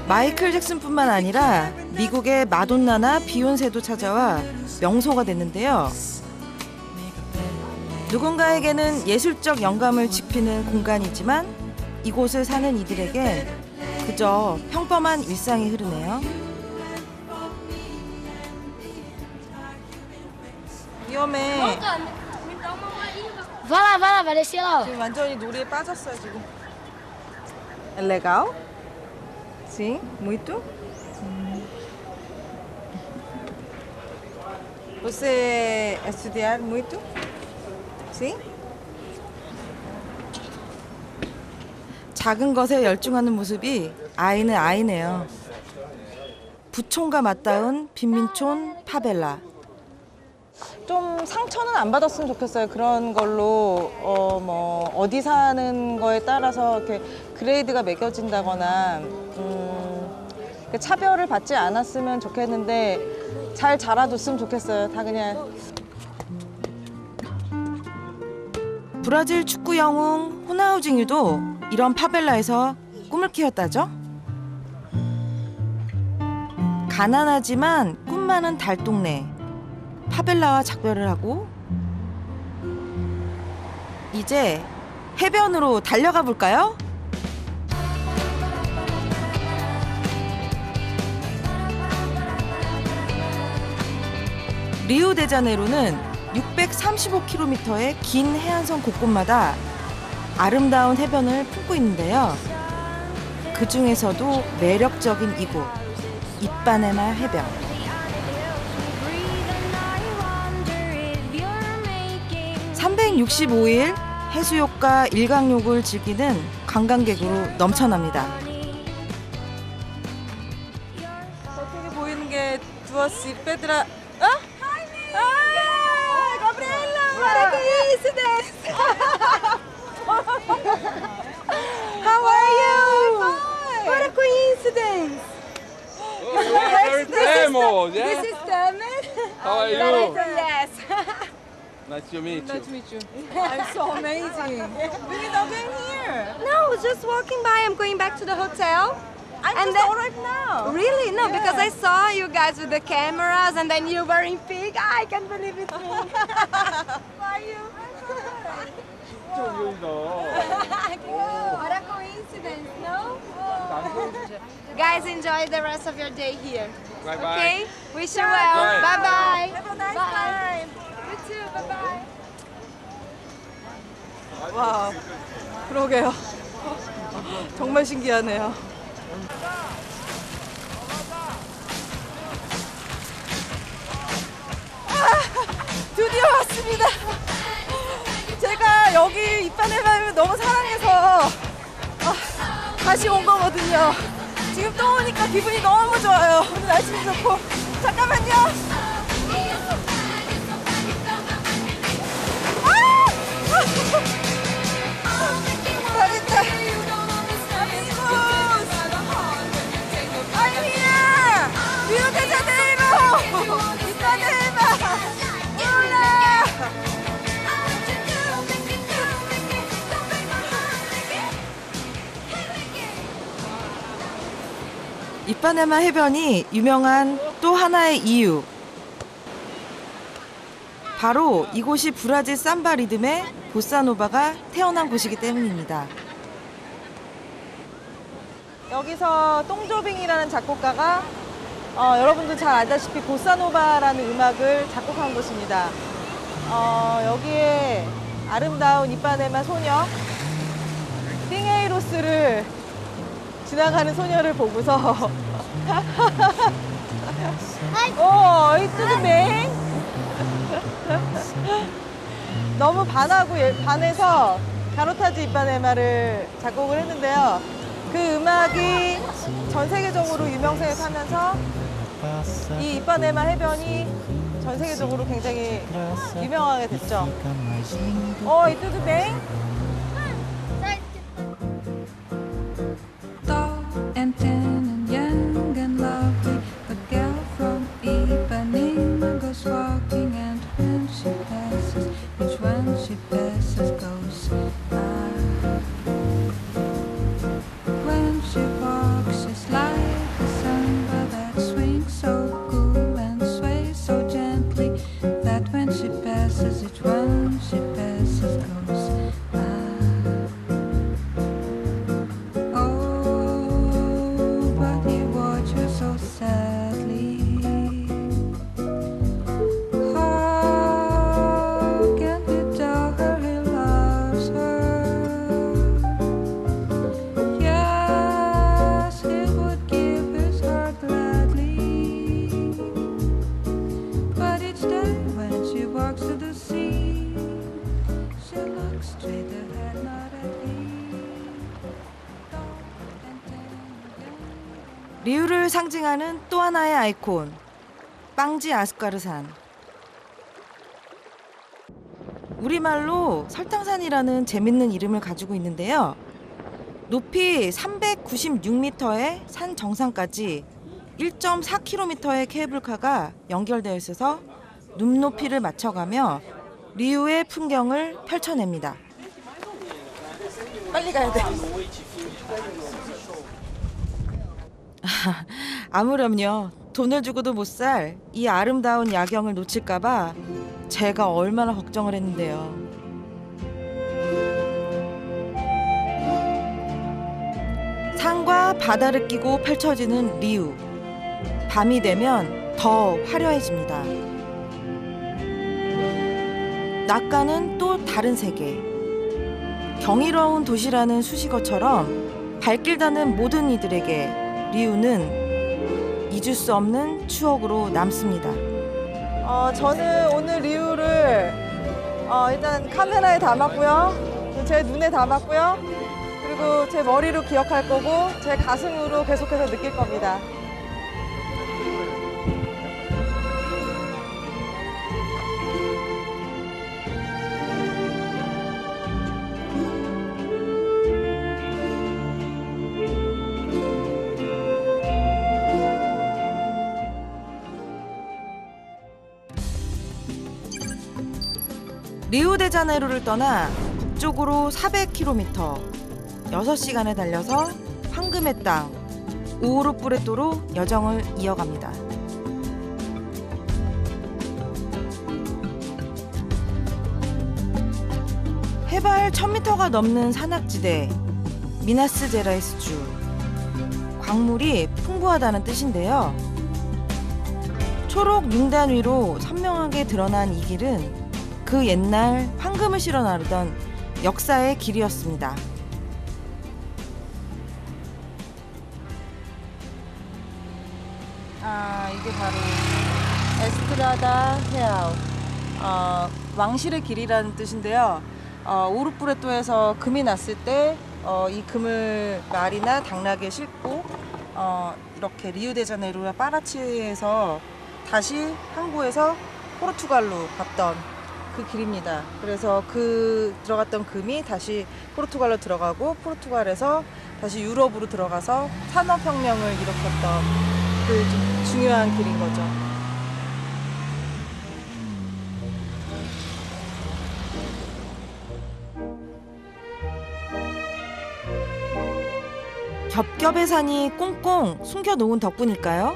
마이클 잭슨뿐만 아니라 미국의 마돈나나 비욘세도 찾아와 명소가 됐는데요. 누군가에게는 예술적 영감을 지피는 공간이지만 이곳을 사는 이들에겐 그저 평범한 일상이 흐르네요. 위험해. Vai lá, vai descer lá. 지금 완전히 놀이에 빠졌어요 지금. É legal? Sim, muito. Você estudiar muito? Sim? 작은 것에 열중하는 모습이 아이는 아이네요. 부촌과 맞닿은 빈민촌 파벨라. 좀 상처는 안 받았으면 좋겠어요. 그런 걸로 뭐 어디 사는 거에 따라서 이렇게 그레이드가 매겨진다거나 차별을 받지 않았으면 좋겠는데 잘 자라뒀으면 좋겠어요. 다 그냥. 브라질 축구 영웅 호나우징유도 이런 파벨라에서 꿈을 키웠다죠? 가난하지만 꿈 많은 달동네 파벨라와 작별을 하고 이제 해변으로 달려가 볼까요? 리우데자네이루는 635km의 긴 해안선 곳곳마다 아름다운 해변을 품고 있는데요. 그 중에서도 매력적인 이곳, 이빠네마 해변. 365일 해수욕과 일광욕을 즐기는 관광객으로 넘쳐납니다. 저쪽에 보이는 게 두어스 페드라. What a coincidence! How are you? What a coincidence! Very famous, yeah? This is Tamer. How are you? Yes. Nice to meet you. Nice to meet you. I'm so amazing. We meet again here. No, just walking by. I'm going back to the hotel. I'm And just then- all right now. Really? No, Yeah. because I saw you guys with the cameras and then you were in pink. I can't believe it. Why you? What a coincidence, no? Guys, enjoy the rest of your day here. Bye-bye. Okay? Wish you well. Bye. Bye-bye. Have a nice Bye. time. You too. Bye-bye. 와, 그러게요. 정말 신기하네요. 드디어 왔습니다. 제가 여기 이빠네마를 너무 사랑해서 다시 온 거거든요. 지금 또 오니까 기분이 너무 좋아요. 오늘 날씨도 좋고. 잠깐만요. 잘했다. I'm here. 리우데자네이루. 이빠네마. 올라. 이빠네마 해변이 유명한 또 하나의 이유. 바로 이곳이 브라질 삼바 리듬의 보사노바가 태어난 곳이기 때문입니다. 여기서 똥조빙이라는 작곡가가 여러분도 잘 알다시피 보사노바라는 음악을 작곡한 곳입니다. 여기에 아름다운 이빠네마 소녀 띵에이로스를 지나가는 소녀를 보고서 이뚜드맹 너무 반해서 가로타즈 이빠네마를 작곡을 했는데요. 그 음악이 전 세계적으로 유명세에 타면서 이 이빠네마 해변이 전 세계적으로 굉장히 유명하게 됐죠. 이뚜드맹 Tall and tan and young and lovely, a girl from Ipanema goes walking, and when she passes, each one she passes goes when she walks, it's like a samba that swings so cool and sways so gently, that when she passes, each one she passes goes but he watches so sadly. How can he tell her he loves her? Yes, he would give his heart gladly. But each day when she walks to the sea, she looks straight ahead, not at him. 리우를 상징하는 또 하나의 아이콘, 빵지 아스카르산. 우리말로 설탕산이라는 재밌는 이름을 가지고 있는데요. 높이 396m의 산 정상까지 1.4km의 케이블카가 연결되어 있어서 눈높이를 맞춰가며 리우의 풍경을 펼쳐냅니다. 빨리 가야 돼. 아무렴요. 돈을 주고도 못 살 이 아름다운 야경을 놓칠까봐 제가 얼마나 걱정을 했는데요. 산과 바다를 끼고 펼쳐지는 리우. 밤이 되면 더 화려해집니다. 낮과는 또 다른 세계. 경이로운 도시라는 수식어처럼 발길 닿는 모든 이들에게 리우는 잊을 수 없는 추억으로 남습니다. 저는 오늘 리우를 일단 카메라에 담았고요. 제 눈에 담았고요. 그리고 제 머리로 기억할 거고 제 가슴으로 계속해서 느낄 겁니다. 리우데자네이루를 떠나 북쪽으로 400km, 6시간을 달려서 황금의 땅, 오우르푸레토로 여정을 이어갑니다. 해발 1000m가 넘는 산악지대, 미나스제라이스주. 광물이 풍부하다는 뜻인데요. 초록 융단 위로 선명하게 드러난 이 길은 그 옛날 황금을 실어 나르던 역사의 길이었습니다. 이게 바로 에스트라다 헤아우, 왕실의 길이라는 뜻인데요. 오르푸레토에서 금이 났을 때 이 금을 말이나 당나귀에 싣고 이렇게 리우데자네이루와 파라치에서 다시 항구에서 포르투갈로 갔던 그 길입니다. 그래서 그 들어갔던 금이 다시 포르투갈로 들어가고 포르투갈에서 다시 유럽으로 들어가서 산업혁명을 일으켰던 그 좀 중요한 길인 거죠. 겹겹의 산이 꽁꽁 숨겨놓은 덕분일까요?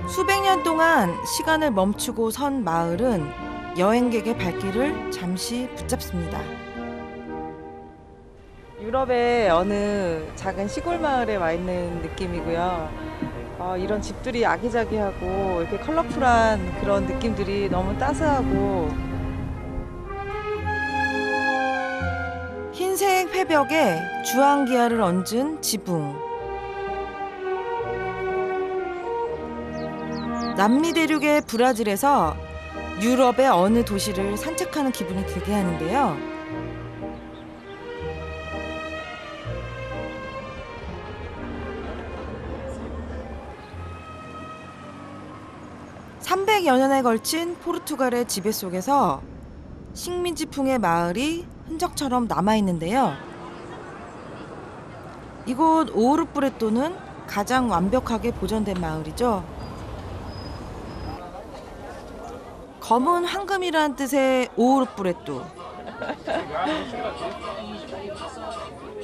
수백 년 동안 시간을 멈추고 선 마을은 여행객의 발길을 잠시 붙잡습니다. 유럽의 어느 작은 시골 마을에 와 있는 느낌이고요. 이런 집들이 아기자기하고 이렇게 컬러풀한 그런 느낌들이 너무 따스하고, 흰색 회벽에 주황기아를 얹은 지붕. 남미 대륙의 브라질에서 유럽의 어느 도시를 산책하는 기분이 들게 하는데요. (300여 년에) 걸친 포르투갈의 지배 속에서 식민지풍의 마을이 흔적처럼 남아있는데요. 이곳 오우르푸레토는 가장 완벽하게 보존된 마을이죠. 검은 황금이란 뜻의 오우르푸레토.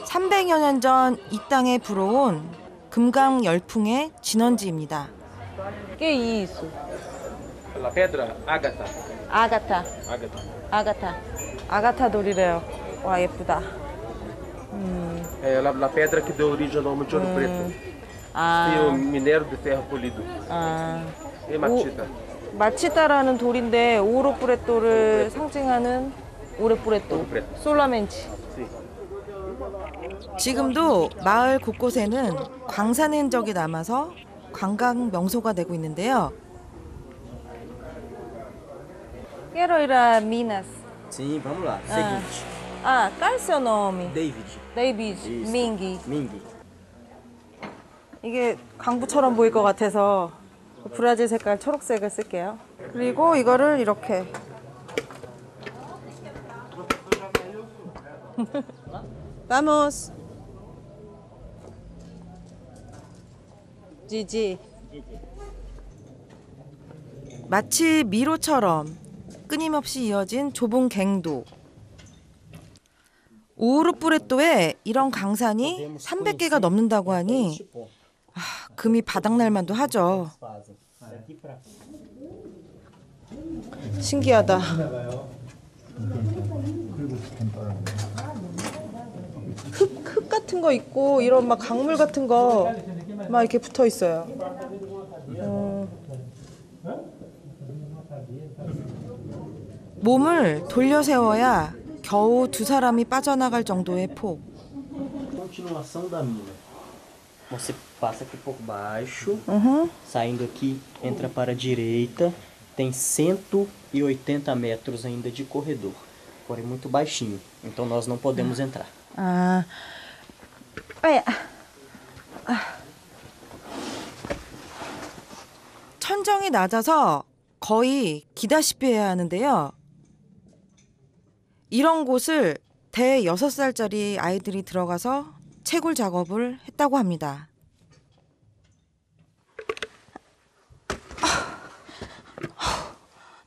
300여 년 전 이 땅에 불어온 금강 열풍의 진원지입니다. Que isso? La pedra ágata. 아가타. Ágata. 아가타. 아가타 돌이래요. 와, 예쁘다. É a pedra que deu origem ao nome de Ouro Preto. E o minério de ferro polido. E machita. 마치타라는 돌인데 오우르푸레토를 상징하는 오르푸레토. 솔라멘치. 지금도 마을 곳곳에는 광산의 흔적이 남아서 관광 명소가 되고 있는데요. Quero ir a Minas. Sim, vamos lá. Seguinte. Qual é o seu nome? David. David. Isso. Ming. Ming. 이게 강부처럼 보일 것 같아서 브라질 색깔 초록색을 쓸게요. 그리고 이거를 이렇게. Vamos. 지지. 마치 미로처럼 끊임없이 이어진 좁은 갱도. 우르뿌레또에 이런 강산이 300개가 넘는다고 하니 금이 바닥날 만도 하죠. 신기하다. 흙 같은 거 있고 이런 막 강물 같은 거 막 이렇게 붙어 있어요. 몸을 돌려 세워야 겨우 2사람이 빠져나갈 정도의 폭. Continuação da mina. Você passa aqui por baixo, saindo aqui, entra para a direita, tem 180 metros ainda de corredor, porém muito baixinho, então nós não podemos entrar. 천정이 낮아서 거의 기다시피 해야 하는데요. 이런 곳을 대 6살짜리 아이들이 들어가서 채굴 작업을 했다고 합니다.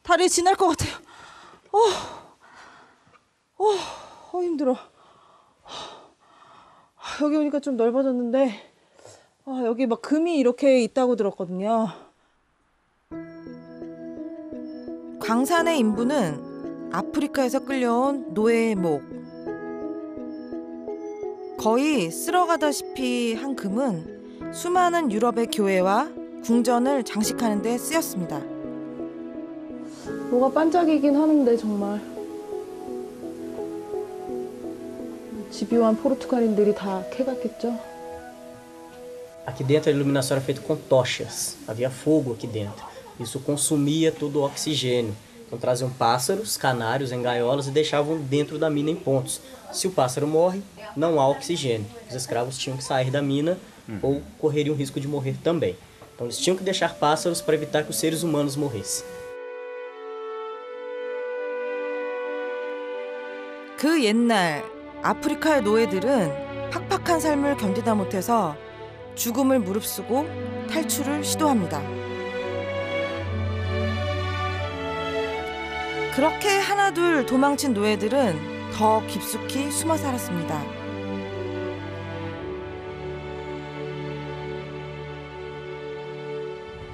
다리 지날 것 같아요. 힘들어. 여기 오니까 좀 넓어졌는데 여기 막 금이 이렇게 있다고 들었거든요. 광산의 인부는 아프리카에서 끌려온 노예의 목. 거의 쓸어가다시피 한 금은 수많은 유럽의 교회와 궁전을 장식하는 데 쓰였습니다. 뭐가 반짝이긴 하는데 정말 집요한 포르투갈인들이 다 캐갔겠죠? Aqui dentro a iluminação era feita com tochas, havia fogo aqui dentro. Isso consumia todo o oxigênio. Então traziam pássaros, canários em gaiolas e deixavam dentro da mina em pontos. Se o pássaro morre, não há oxigênio. Os escravos tinham que sair da mina ou correriam risco de morrer também. Então eles tinham que deixar pássaros para evitar que os seres humanos morressem. 그 옛날 아프리카의 노예들은 팍팍한 삶을 견디다 못해서 죽음을 무릅쓰고 탈출을 시도합니다. 그렇게 하나둘 도망친 노예들은 더 깊숙이 숨어 살았습니다.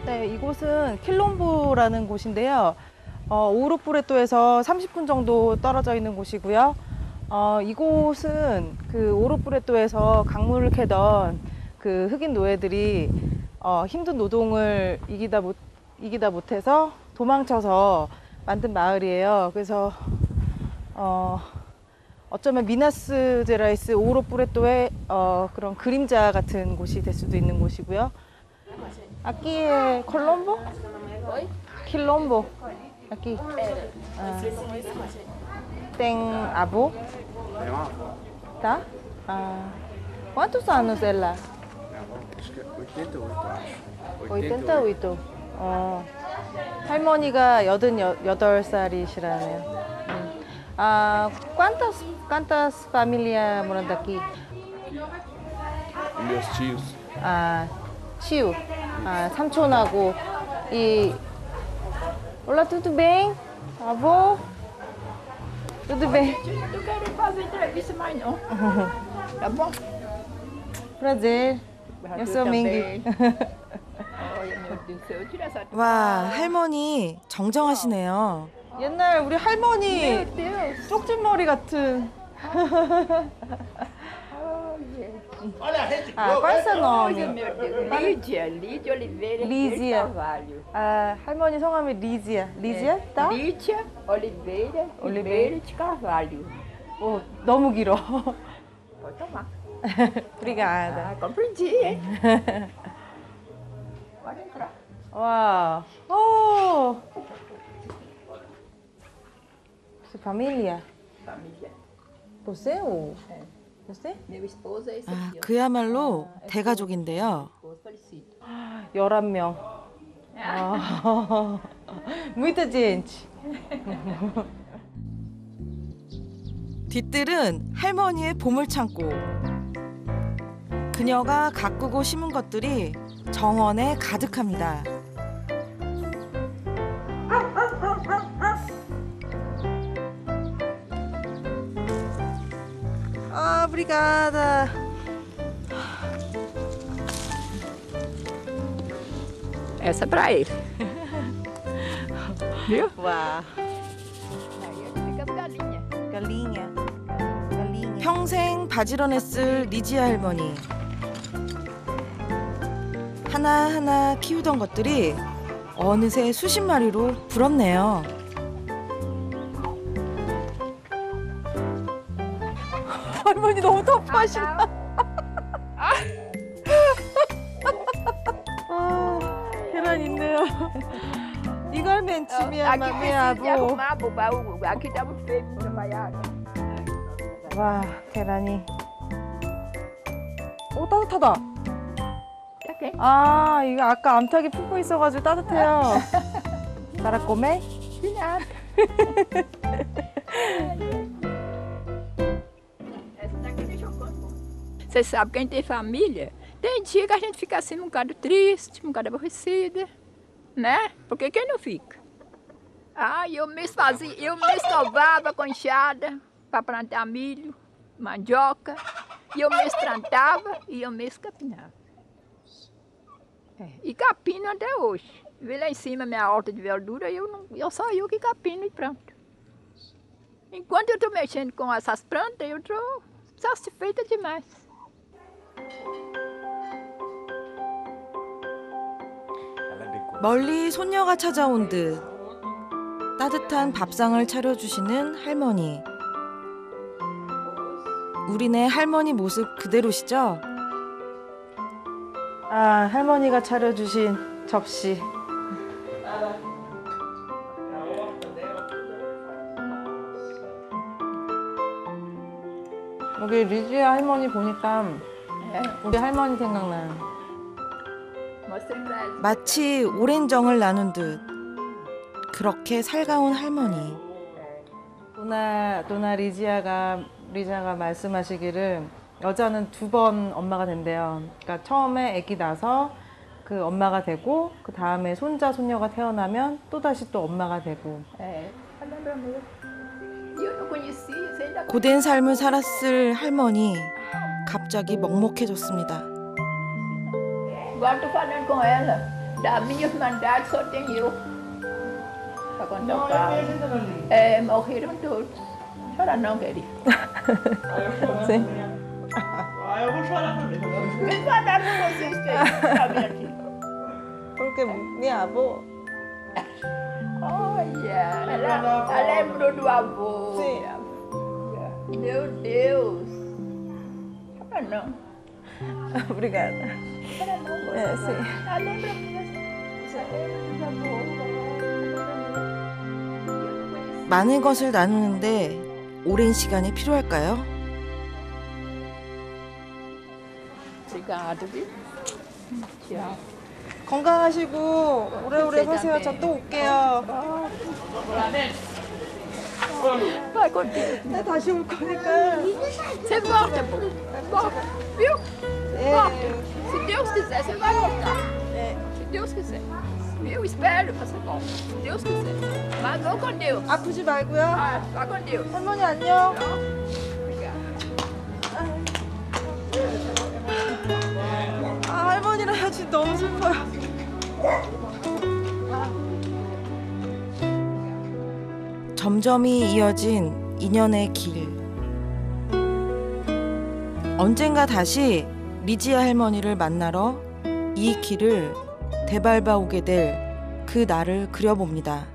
네, 이곳은 킬롬보라는 곳인데요. 오르뿌레또에서 30분 정도 떨어져 있는 곳이고요. 이곳은 그 오르뿌레또에서 강물을 캐던 그 흑인 노예들이 힘든 노동을 이기다 못해서 도망쳐서 만든 마을이에요. 그래서 어쩌면 미나스 제라이스 오르뿌레또의 그런 그림자 같은 곳이 될 수도 있는 곳이고요. Aqui é Colombo? Quilombo. Aqui. Tem avô? Tem uma avó. Tá? Quantos anos ela? Acho que 88, acho. 88. 할머니가 88살이시라네요. Quantas famílias moram aqui? Meus tios. tio. 삼촌하고 Olá, tudo bem? Avô? Tudo bem? Eu não quero fazer entrevista mais não. Tá bom? Prazer. Eu sou Mingy. Olha, meu Deus do céu, eu tirei essa... 와, 할머니 정정하시네요. 옛날 우리 할머니 쪽집머리 같은. Olha a rede qual é seu nome? Lídia Oliveira Lídia. Carvalho. 할머니 성함이 리지야. 리지야? tá? Lídia Oliveira de Carvalho. 너무 길어. Pode tomar. Obrigada. Compreendi, hein? Pode entrar. 와. Sua família? Família. Você ou? você? Meu esposo é esse aqui, ó. 그야말로 대가족인데요. Esposo falecido. 11명. Muita gente. 뒤뜰은 할머니의 보물창고. 그녀가 가꾸고 심은 것들이 정원에 가득합니다. Ah, obrigada. Essa é pra ele. Viu? Uau. Fica as galinhas. Galinha. Galinha. 평생 바지런했을 리지아 할머니. 하나하나 키우던 것들이 어느새 수십 마리로 불었네요. 할머니 너무 터프하시나? 계란 있네요. 이걸 맨침이야, 맘이야, 뭐. Aqui tá muito feio pra trabalhar. 와, 계란이. 오, 따뜻하다. 아, 이거 아까 암탉이 품고 있어가지고 따뜻해요. Para comer? Você sabe, quem tem família, tem dia que a gente fica assim um bocado triste, um bocado aborrecida, né? Porque quem não fica? Ah, eu me escovava com enxada para plantar milho, mandioca, e eu me plantava e eu me capinava. E capino até hoje. Vê lá em cima minha horta de verdura, só eu que capino e pronto. Enquanto eu estou mexendo com essas plantas, eu estou satisfeita demais. 멀리 손녀가 찾아온 듯 따뜻한 밥상을 차려주시는 할머니. 우리네 할머니 모습 그대로시죠? 아, 할머니가 차려주신 접시. 여기 리지아 할머니 보니까 우리 할머니 생각나요. 마치 오랜 정을 나눈 듯 그렇게 살가운 할머니. 도나 리지아가 말씀하시기를 여자는 2번 엄마가 된대요. 그러니까 처음에 아기 낳아서 그 엄마가 되고 그 다음에 손자 손녀가 태어나면 또 다시 또 엄마가 되고. 고된 삶을 살았을 할머니 갑자기 먹먹해졌습니다. Agora estou falando com ela. Da minha irmandade só tem eu. Para contar o carro. Morreram todos. Chora não, querida. Sim. Eu vou chorar também. Vem falar com vocês que aqui. Porque minha avó. Olha, ela lembrou do avô. Sim. Meu Deus. Chora não. Obrigada. É, sim. Ela lembra mesmo. 많은 것을 나누는데 오랜 시간이 필요할까요? Obrigado, viu? Tchau. 건강하시고 오래오래 사세요. 저 또 올게요. Vai com Deus. 네, 다시 올 거니까. Você volta, pô. Volta, viu? Volta. Se Deus quiser, você vai voltar. Se Deus quiser. Eu espero que você volte. Se Deus quiser. Mas vou com Deus. 아프지 말고요. Vai com Deus. 할머니 안녕. 아, 할머니랑 같이 너무 슬퍼요. 점점이 이어진 인연의 길. 언젠가 다시 리지아 할머니를 만나러 이 길을 되밟아 오게 될 그 날을 그려봅니다.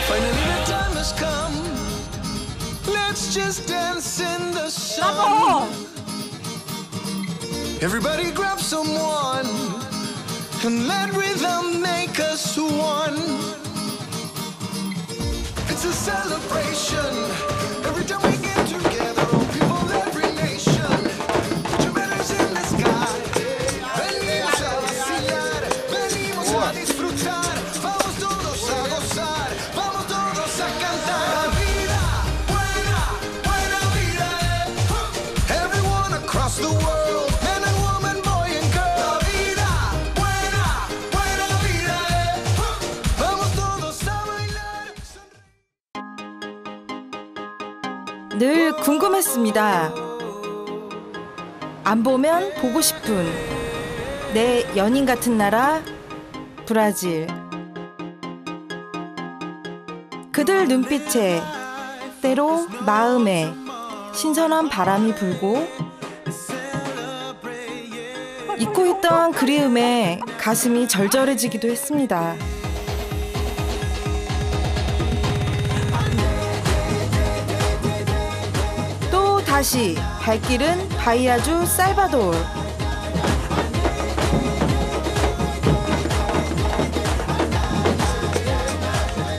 Finally the time has come. Let's just dance in the sun. Everybody grab someone and let rhythm make us one. It's a celebration. Every time we get together, all people, every nation. Put your banners in the sky. Venimos a vacilar, venimos a disfrutar. Vamos todos a gozar, vamos todos a cantar. La vida, buena, buena vida. Everyone across the world, man and woman, boy and girl. La vida. 늘 궁금했습니다. 안 보면 보고 싶은 내 연인 같은 나라 브라질. 그들 눈빛에 때로 마음에 신선한 바람이 불고 잊고 있던 그리움에 가슴이 절절해지기도 했습니다. 또 다시 발길은 바이아주 살바도르.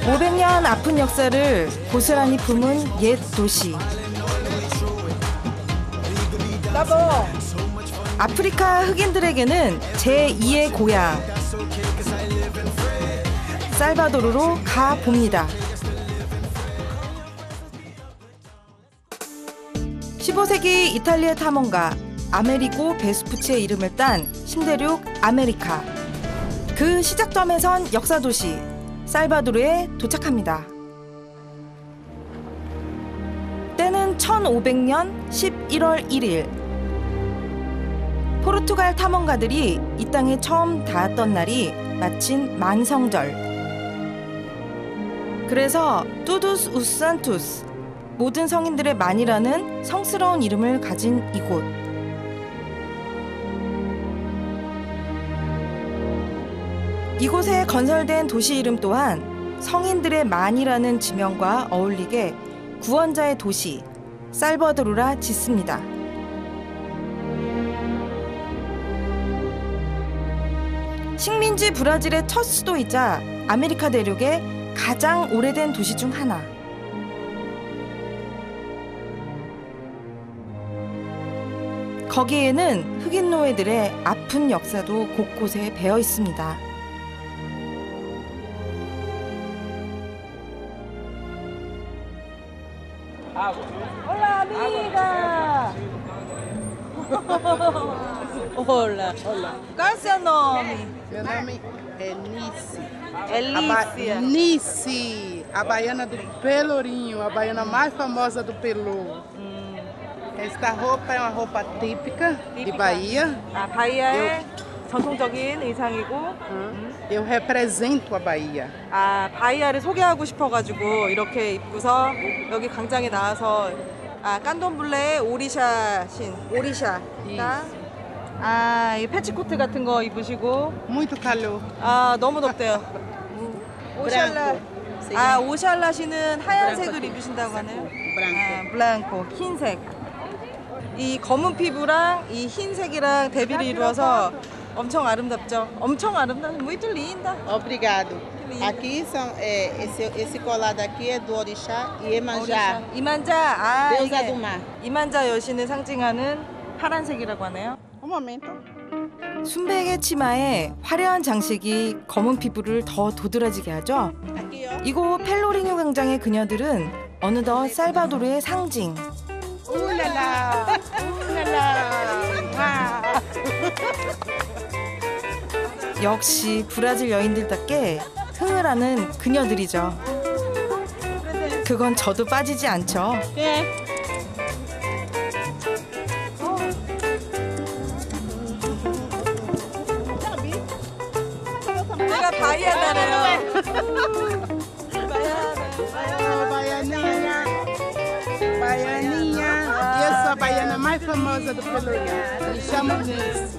500년 아픈 역사를 고스란히 품은 옛 도시. 아프리카 흑인들에게는 제2의 고향 살바도르로 가봅니다. 15세기 이탈리아 탐험가 아메리고 베스푸치의 이름을 딴 신대륙 아메리카. 그 시작점에선 역사도시 살바도르에 도착합니다. 때는 1500년 11월 1일. 포르투갈 탐험가들이 이 땅에 처음 닿았던 날이 마침 만성절. 그래서 투두스 우스 산투스, 모든 성인들의 만이라는 성스러운 이름을 가진 이곳. 이곳에 건설된 도시 이름 또한 성인들의 만이라는 지명과 어울리게 구원자의 도시 살바도르라 짓습니다. 식민지 브라질의 첫 수도이자 아메리카 대륙의 가장 오래된 도시 중 하나. 거기에는 흑인 노예들의 아픈 역사도 곳곳에 배어 있습니다. Olá, amiga! Olá. Qual é o seu nome? Meu nome é Nice. Elícia. Nice, a baiana do Pelourinho, a baiana mais famosa do Pelour. Esta roupa é uma roupa típica de Bahia. 아, 바이아의 전통적인 의상이고. Eu represento a Bahia. 아, 바이아를 소개하고 싶어가지고 이렇게 입고서 여기 광장에 나와서 깐돈블레의 오리샤 신, 오리샤가 이 패치코트 같은 거 입으시고. Muito calor. 아, 너무 덥대요. 오샬라. 오샬라 씨는 하얀색을 입으신다고 하네요. 블랑코, 흰색. 이 검은 피부랑 이 흰색이랑 대비를 이루어서 엄청 아름답죠. 엄청 아름다운 muito linda. Obrigado. Aqui são esse colado aqui é do Orixá Iemanjá. 이만자. Deusa do mar. 이만자 여신을 상징하는 파란색이라고 하네요. Um momento. 순백의 치마에 화려한 장식이 검은 피부를 더 도드라지게 하죠. 이곳 펠로리뉴 광장의 그녀들은 어느덧 살바도르의 상징. 울랄라, 울랄라. 역시 브라질 여인들답게 흥을 하는 그녀들이죠. 그건 저도 빠지지 않죠. 제가 바이아나래요. Baianinha. Baianinha. E eu sou a baiana mais famosa do Pelourinho. Me chamam Nice.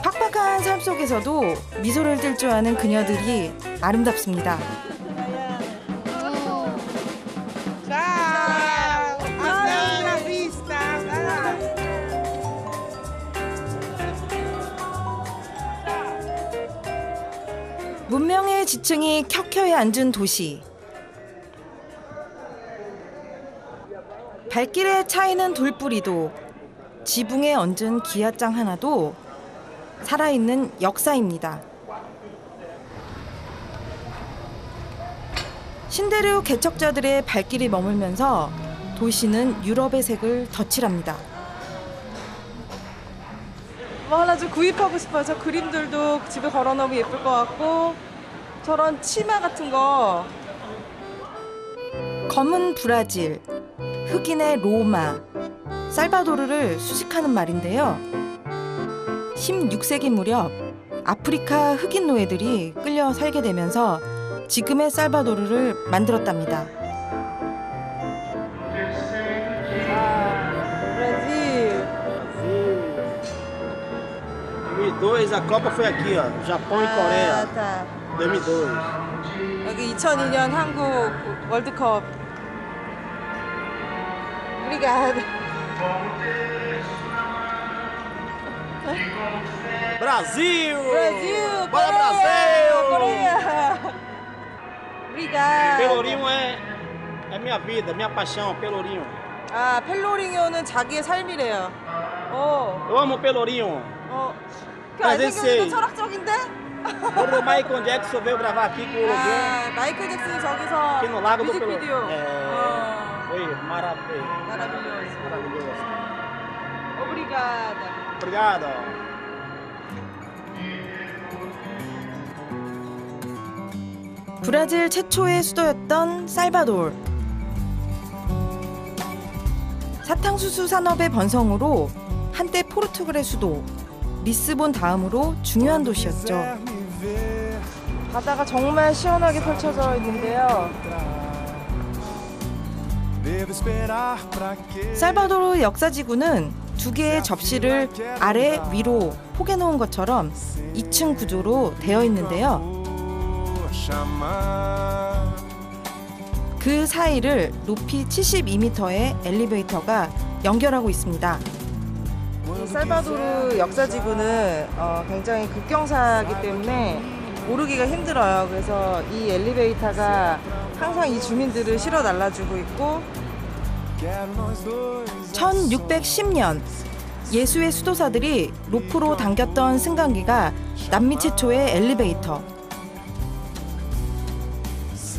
팍팍한 삶 속에서도 미소를 띌 줄 아는 그녀들이 아름답습니다. Tchau. Até na vista. 문명의 지층이 켜켜이 앉은 도시. 발길에 차이는 돌뿌리도 지붕에 얹은 기아장 하나도 살아있는 역사입니다. 신대륙 개척자들의 발길이 머물면서 도시는 유럽의 색을 덧칠합니다. 뭐 하나 좀 구입하고 싶어요. 저 그림들도 집에 걸어놓으면 예쁠 것 같고 저런 치마 같은 거. 검은 브라질, 흑인의 로마, 살바도르를 수식하는 말인데요. 16세기 무렵 아프리카 흑인 노예들이 끌려 살게 되면서 지금의 살바도르를 만들었답니다. 브라질. 2002 a Copa foi aqui, ó, Japão e Coreia. 다. 2002. 여기 2002년 한국 월드컵. 우리가 Brasil! Brasil! Bora, Brasil! Coreia! 우리가 Pelourinho é minha vida, minha paixão, Pelourinho. 아, 펠로링요는 자기의 삶이래요. Eu amo Pelourinho. 그 Mas 안생겼는데 esse 철학적인데? quando o Michael Jackson veio gravar aqui com o Logan, 아, 마이클 잭슨이 저기서 aqui no Lago do 뮤직비디오. Foi maravilhoso. Maravilhoso. Maravilhoso. Obrigada. Obrigado. 브라질 최초의 수도였던 살바도르. 사탕수수 산업의 번성으로 한때 포르투갈의 수도 리스본 다음으로 중요한 도시였죠. 바다가 정말 시원하게 펼쳐져 있는데요. 살바도르 역사지구는 두 개의 접시를 아래 위로 포개 놓은 것처럼 2층 구조로 되어 있는데요. 그 사이를 높이 72m의 엘리베이터가 연결하고 있습니다. 이 살바도르 역사지구는 굉장히 극경사이기 때문에 오르기가 힘들어요. 그래서 이 엘리베이터가 항상 이 주민들을 실어 날라주고 있고 1610년 예수의 수도사들이 로프로 당겼던 승강기가 남미 최초의 엘리베이터.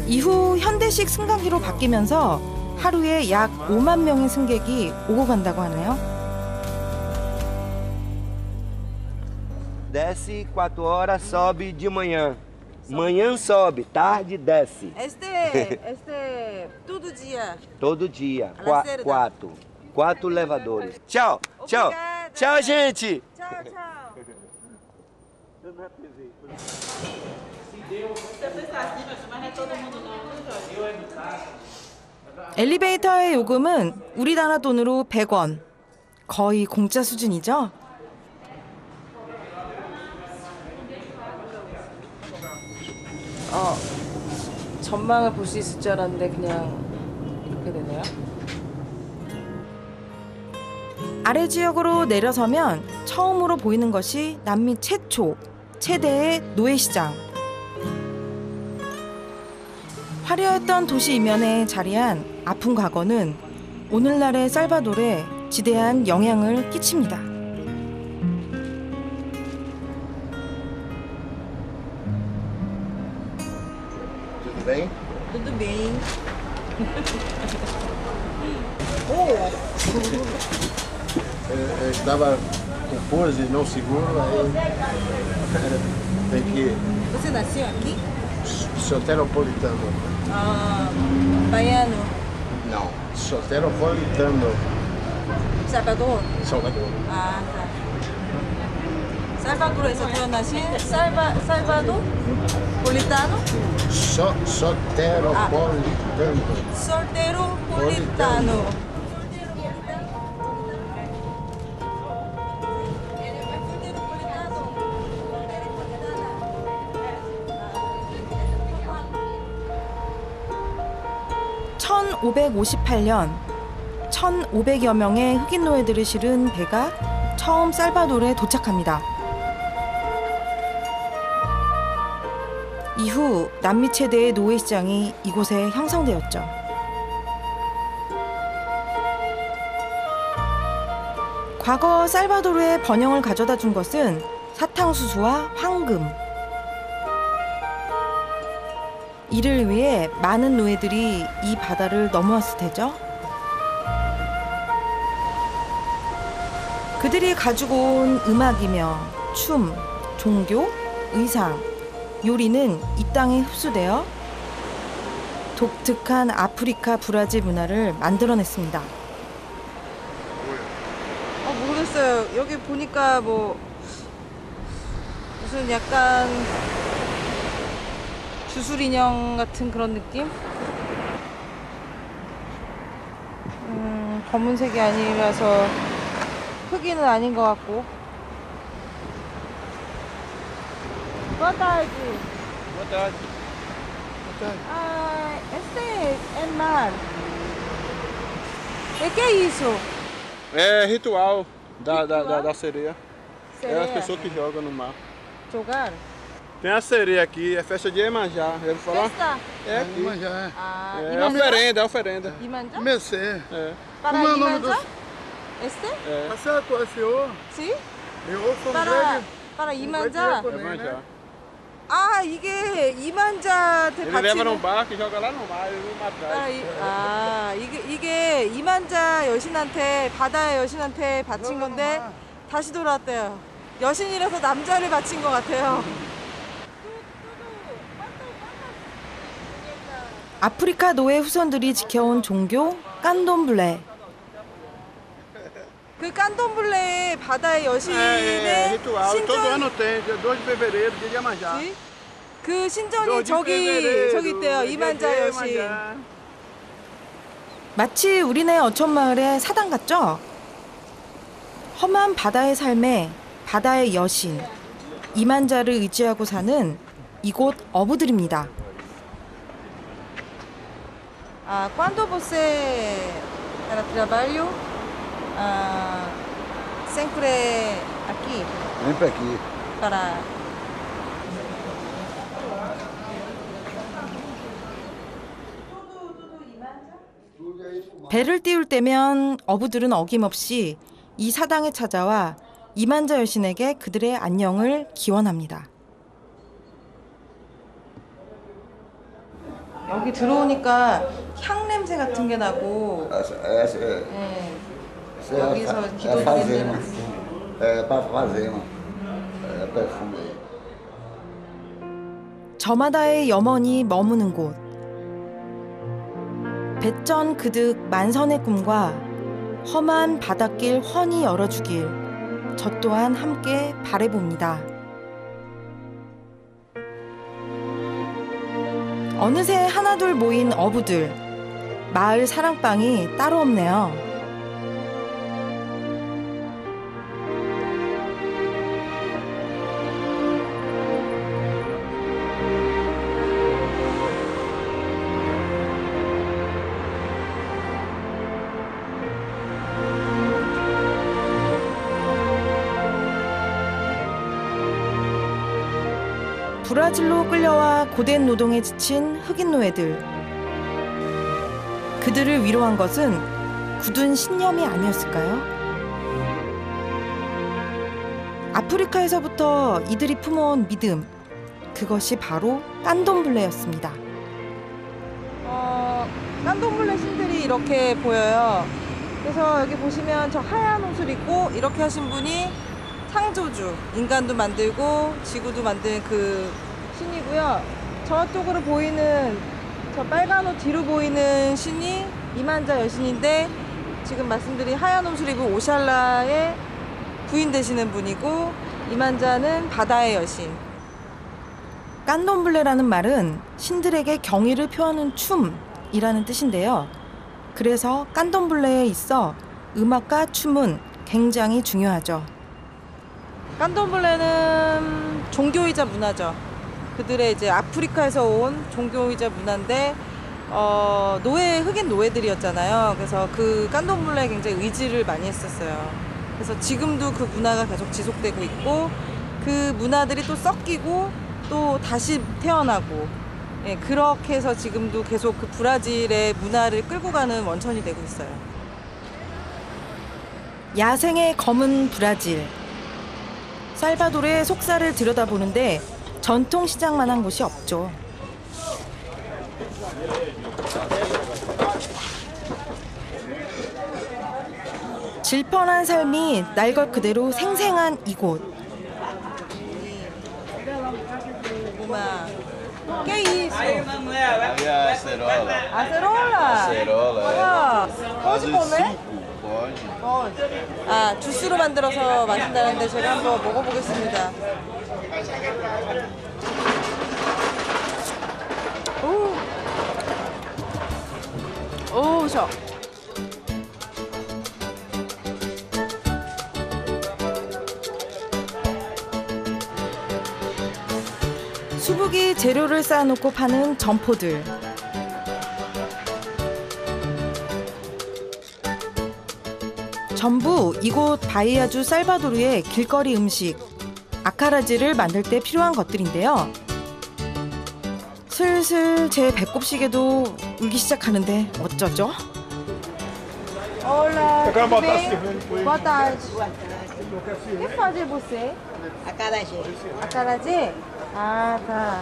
이후 현대식 승강기로 바뀌면서 하루에 약 5만 명의 승객이 오고 간다고 하네요. Desce 4 horas, sobe de manhã. Manhã sobe, tarde desce. Este todo dia. Todo dia. Lacerda. 4 elevadores. Tchau, tchau. Tchau, gente. Tchau, tchau. 엘리베이터의 요금은 우리나라 돈으로 100원. 거의 공짜 수준이죠? 전망을 볼 수 있을 줄 알았는데 그냥 이렇게 되네요. 아래 지역으로 내려서면 처음으로 보이는 것이 남미 최대의 노예시장. 화려했던 도시 이면에 자리한 아픈 과거는 오늘날의 살바도르에 지대한 영향을 끼칩니다. Tudo bem? Tudo bem. Eu estava com pose, não seguro, aí tem que... Você nasceu aqui? Soteropolitano. Ah, baiano. Não, soteropolitano. Salvador? Salvador. 아, tá. 살바도르에서 태어나신 살바도? 폴리타노? Soteropolitano. 솔테로폴리타노. (1558년) 1,500여 명의 흑인 노예들을 실은 배가 처음 살바도르에 도착합니다. 이후 남미 최대의 노예시장이 이곳에 형성되었죠. 과거 살바도르의 번영을 가져다 준 것은 사탕수수와 황금. 이를 위해 많은 노예들이 이 바다를 넘어왔을 테죠. 그들이 가지고 온 음악이며 춤, 종교, 의상, 요리는 이 땅에 흡수되어 독특한 아프리카 브라질 문화를 만들어냈습니다. 모르겠어요. 여기 보니까 뭐 무슨 약간 주술 인형 같은 그런 느낌? 검은색이 아니라서 흑인은 아닌 것 같고. Boa tarde. Boa tarde. Este é mar. O que é isso? É ritual da sereia. É as Sereia? pessoas que jogam no mar. Jogar? Tem a sereia aqui, é festa de Iemanjá. Já ouviu falar? Festa? É aqui. Iemanjá. É oferenda, é oferenda. Iemanjá? Comecei. É. Para Como é o nome Iemanjá? dos- Este? É. Você conheceu? Sim? Eu sou para Iemanjá? Iemanjá. 아, 이게 이만자한테 Ele leva num 바치는. barco e joga lá no mar, ele não atrás. 이게 이만자 여신한테, 바다의 여신한테 바친 건데 다시 돌아왔대요. 여신이라서 남자를 바친 것 같아요. 아프리카 노예 후손들이 지켜온 종교 깐돔블레. 그 깐돔블레의 바다의 É 여신의 ritual. Todo 신전, ano tem, dia 2 de fevereiro, dia de Iemanjá. 그 신전이 2 de 저기 fevereiro, 있대요. dia de 이만자 여신. Iemanjá. 마치 우리네 어촌마을의 사당 같죠? 험한 바다의 삶에 바다의 여신, 이만자를 의지하고 사는 이곳 어부들입니다. Quando você era trabalho, sempre aqui Sempre aqui. para 배를 띄울 때면 어부들은 어김없이 이 사당에 찾아와 이만자 여신에게 그들의 안녕을 기원합니다. 여기 들어오니까 향 냄새 같은 게 나고 Essa é 여기서 a 기도 fazema. 드리는 É para fazema. É perfume. 저마다의 염원이 머무는 곳. 배전 그득 만선의 꿈과 험한 바닷길 훤히 열어주길 저 또한 함께 바라봅니다. 어느새 하나둘 모인 어부들. 마을 사랑방이 따로 없네요. 브라질로 끌려와 고된 노동에 지친 흑인 노예들. 그들을 위로한 것은 굳은 신념이 아니었을까요? 아프리카에서부터 이들이 품어온 믿음. 그것이 바로 깐돔블레였습니다. 깐돔블레 신들이 이렇게 보여요. 그래서 여기 보시면 저 하얀 옷을 입고 이렇게 하신 분이 창조주, 인간도 만들고 지구도 만든 그 신이고요. 저쪽으로 보이는 저 빨간 옷 뒤로 보이는 신이 이만자 여신인데 지금 말씀드린 하얀 옷을 입은 오샬라의 부인 되시는 분이고 이만자는 바다의 여신. 깐돔블레라는 말은 신들에게 경의를 표하는 춤이라는 뜻인데요. 그래서 깐돔블레에 있어 음악과 춤은 굉장히 중요하죠. 깐돔블레는 종교이자 문화죠. 그들의 이제 아프리카에서 온 종교이자 문화인데 흑인 노예들이었잖아요. 그래서 그 깐돔블레에 굉장히 의지를 많이 했었어요. 그래서 지금도 그 문화가 계속 지속되고 있고 그 문화들이 또 섞이고 또 다시 태어나고 그렇게 해서 지금도 계속 그 브라질의 문화를 끌고 가는 원천이 되고 있어요. 야생의 검은 브라질. 살바도르의 속살을 들여다보는데 전통시장만한 곳이 없죠. 질펀한 삶이 날 것 그대로 생생한 이곳. 고구마, Que isso? Aí a acerola. Acerola? Acerola, 와, Faz pode os comer? 5, pode. pode. 아, 주스로 만들어서 마신다는데 제가 한번 먹어보겠습니다. 오, 셔. 수북이 재료를 쌓아놓고 파는 점포들. 전부 이곳 바이아주 살바도르의 길거리 음식 아카라지를 만들 때 필요한 것들인데요. 슬슬 제 배꼽시계도 울기 시작하는데 어쩌죠? Olá, Eu quero botar bem? cerveja com ele. Boa tarde. O que faz você? 아카라지. 아카라지? 아, 다.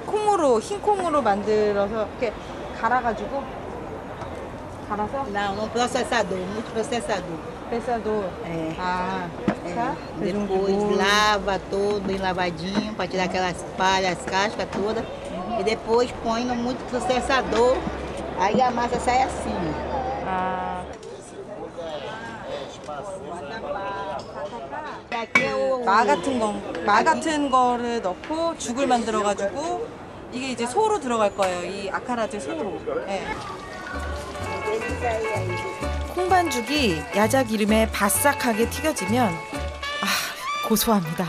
콩으로, 흰 콩으로 만들어서 이렇게 갈아가지고 갈아서? Não, no processador, multiprocessador. Processador. É. Ah, tá. Depois lava todo bem lavadinho para tirar aquelas palhas, as cascas todas. E depois põe no multiprocessador. Aí a massa sai assim. Ah. 마 같은 거를 넣고 죽을 만들어 가지고 이게 이제 소로 들어갈 거예요. 이 아카라지 소로. 네. 콩반죽이 야자 기름에 바싹하게 튀겨지면 아, 고소합니다.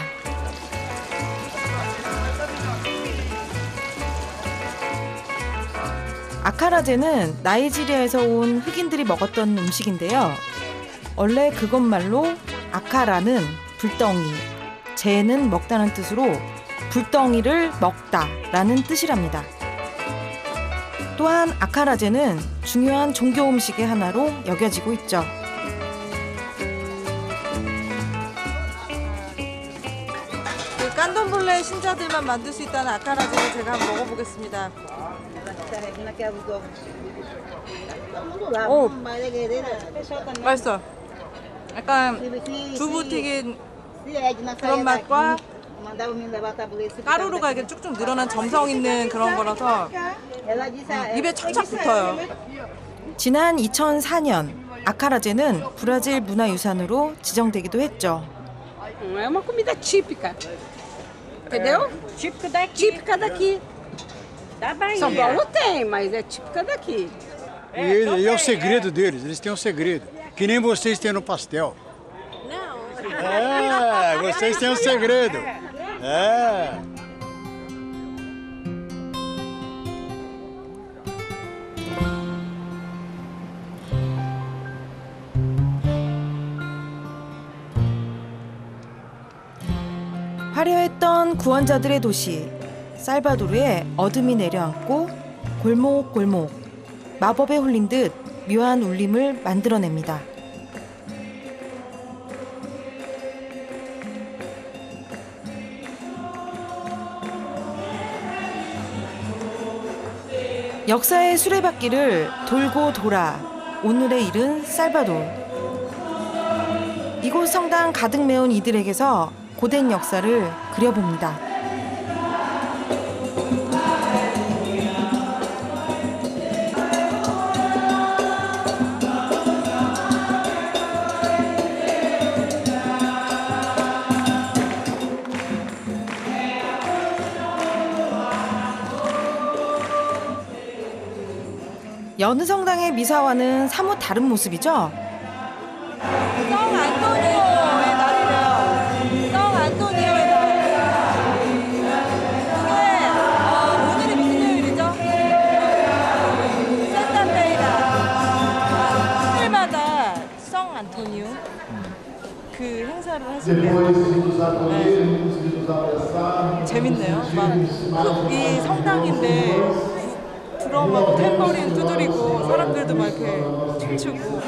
아카라제는 나이지리아에서 온 흑인들이 먹었던 음식인데요. 원래 그것말로 아카라는 불덩이, 제는 먹다는 뜻으로 불덩이를 먹다라는 뜻이랍니다. 또한 아카라제는 중요한 종교 음식의 하나로 여겨지고 있죠. 그 깐돈블레 신자들만 만들 수 있다는 아카라제를 제가 한번 먹어보겠습니다. 오, 맛있어. 약간 두부 튀긴 그런 맛과 가루로가 이렇게 쭉쭉 늘어난 점성 있는 그런 거라서 입에 착착 붙어요. 지난 2004년 아카라제는 브라질 문화유산으로 지정되기도 했죠. É uma comida típica, entendeu? Típica daqui. Típica daqui. Da Bahia. São Paulo tem, mas é típica daqui. E é o segredo deles, eles têm um segredo. Que nem vocês têm no pastel. Não. É, vocês têm um segredo. É. 화려했던 구원자들의 도시 살바도르에 어둠이 내려앉고 골목골목 마법에 홀린 듯 묘한 울림을 만들어냅니다. 역사의 수레바퀴를 돌고 돌아 오늘에 이른 살바도르. 이곳 성당 가득 메운 이들에게서 고된 역사를 그려봅니다. 여느 성당의 미사와는 사뭇 다른 모습이죠. 성 안토니오의 날이래요. 성 안토니오의 날. 오늘이 무슨 요일이죠? 산타페이라. 오늘마다 성 안토니오 그 행사를 하시네요. 네. 재밌네요. 막 이 성당인데 드럼하고 탬버린 두드리고 사람들도 막 이렇게 춤추고.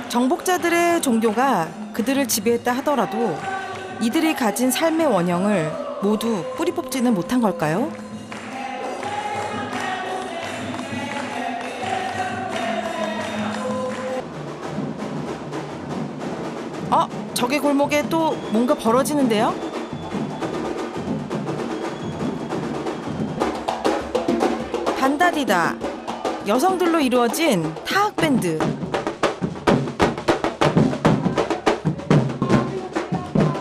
정복자들의 종교가 그들을 지배했다 하더라도 이들이 가진 삶의 원형을 모두 뿌리 뽑지는 못한 걸까요? 저기 골목에 또 뭔가 벌어지는데요? 반다디다. 여성들로 이루어진 타악 밴드.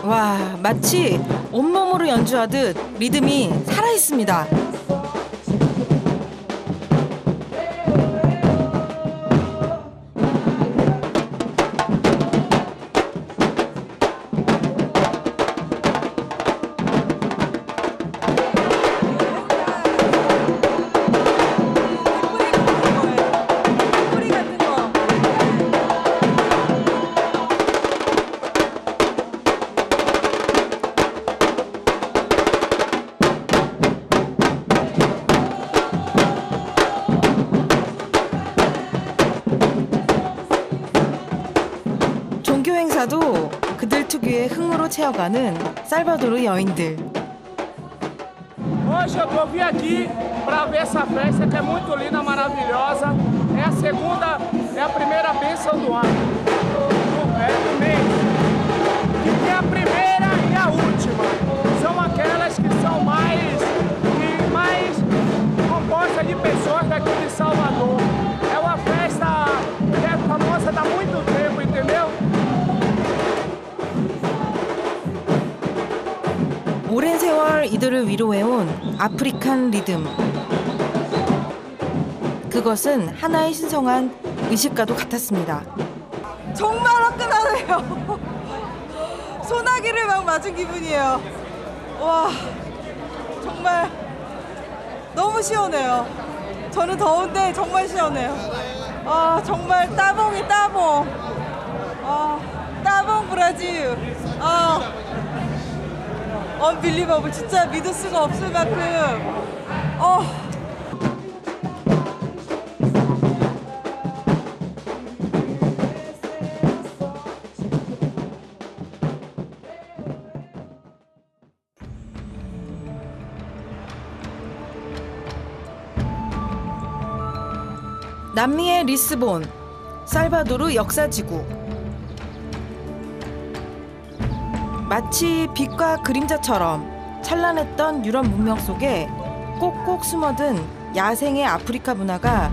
와, 마치 온몸으로 연주하듯 리듬이 살아있습니다. 행사도 그들 특유의 흥으로 채워가는 살바도르 여인들. Hoje eu vim aqui para ver essa festa que é muito linda, maravilhosa. É a segunda, é a primeira bênção do ano, do mês. E a primeira e a última são aquelas que são mais compostas de pessoas daqui de Salvador. É uma festa que é famosa há muito tempo, entendeu? 오랜 세월 이들을 위로해온 아프리칸 리듬. 그것은 하나의 신성한 의식과도 같았습니다. 정말 화끈하네요. 소나기를 막 맞은 기분이에요. 와, 정말 너무 시원해요. 저는 더운데 정말 시원해요. 아, 정말 따봉이 따봉. 아, 따봉 브라질. 아, 언빌리버블. 진짜 믿을 수가 없을 만큼. 남미의 리스본, 살바도르 역사지구. 마치 빛과 그림자처럼 찬란했던 유럽 문명 속에 꼭꼭 숨어든 야생의 아프리카 문화가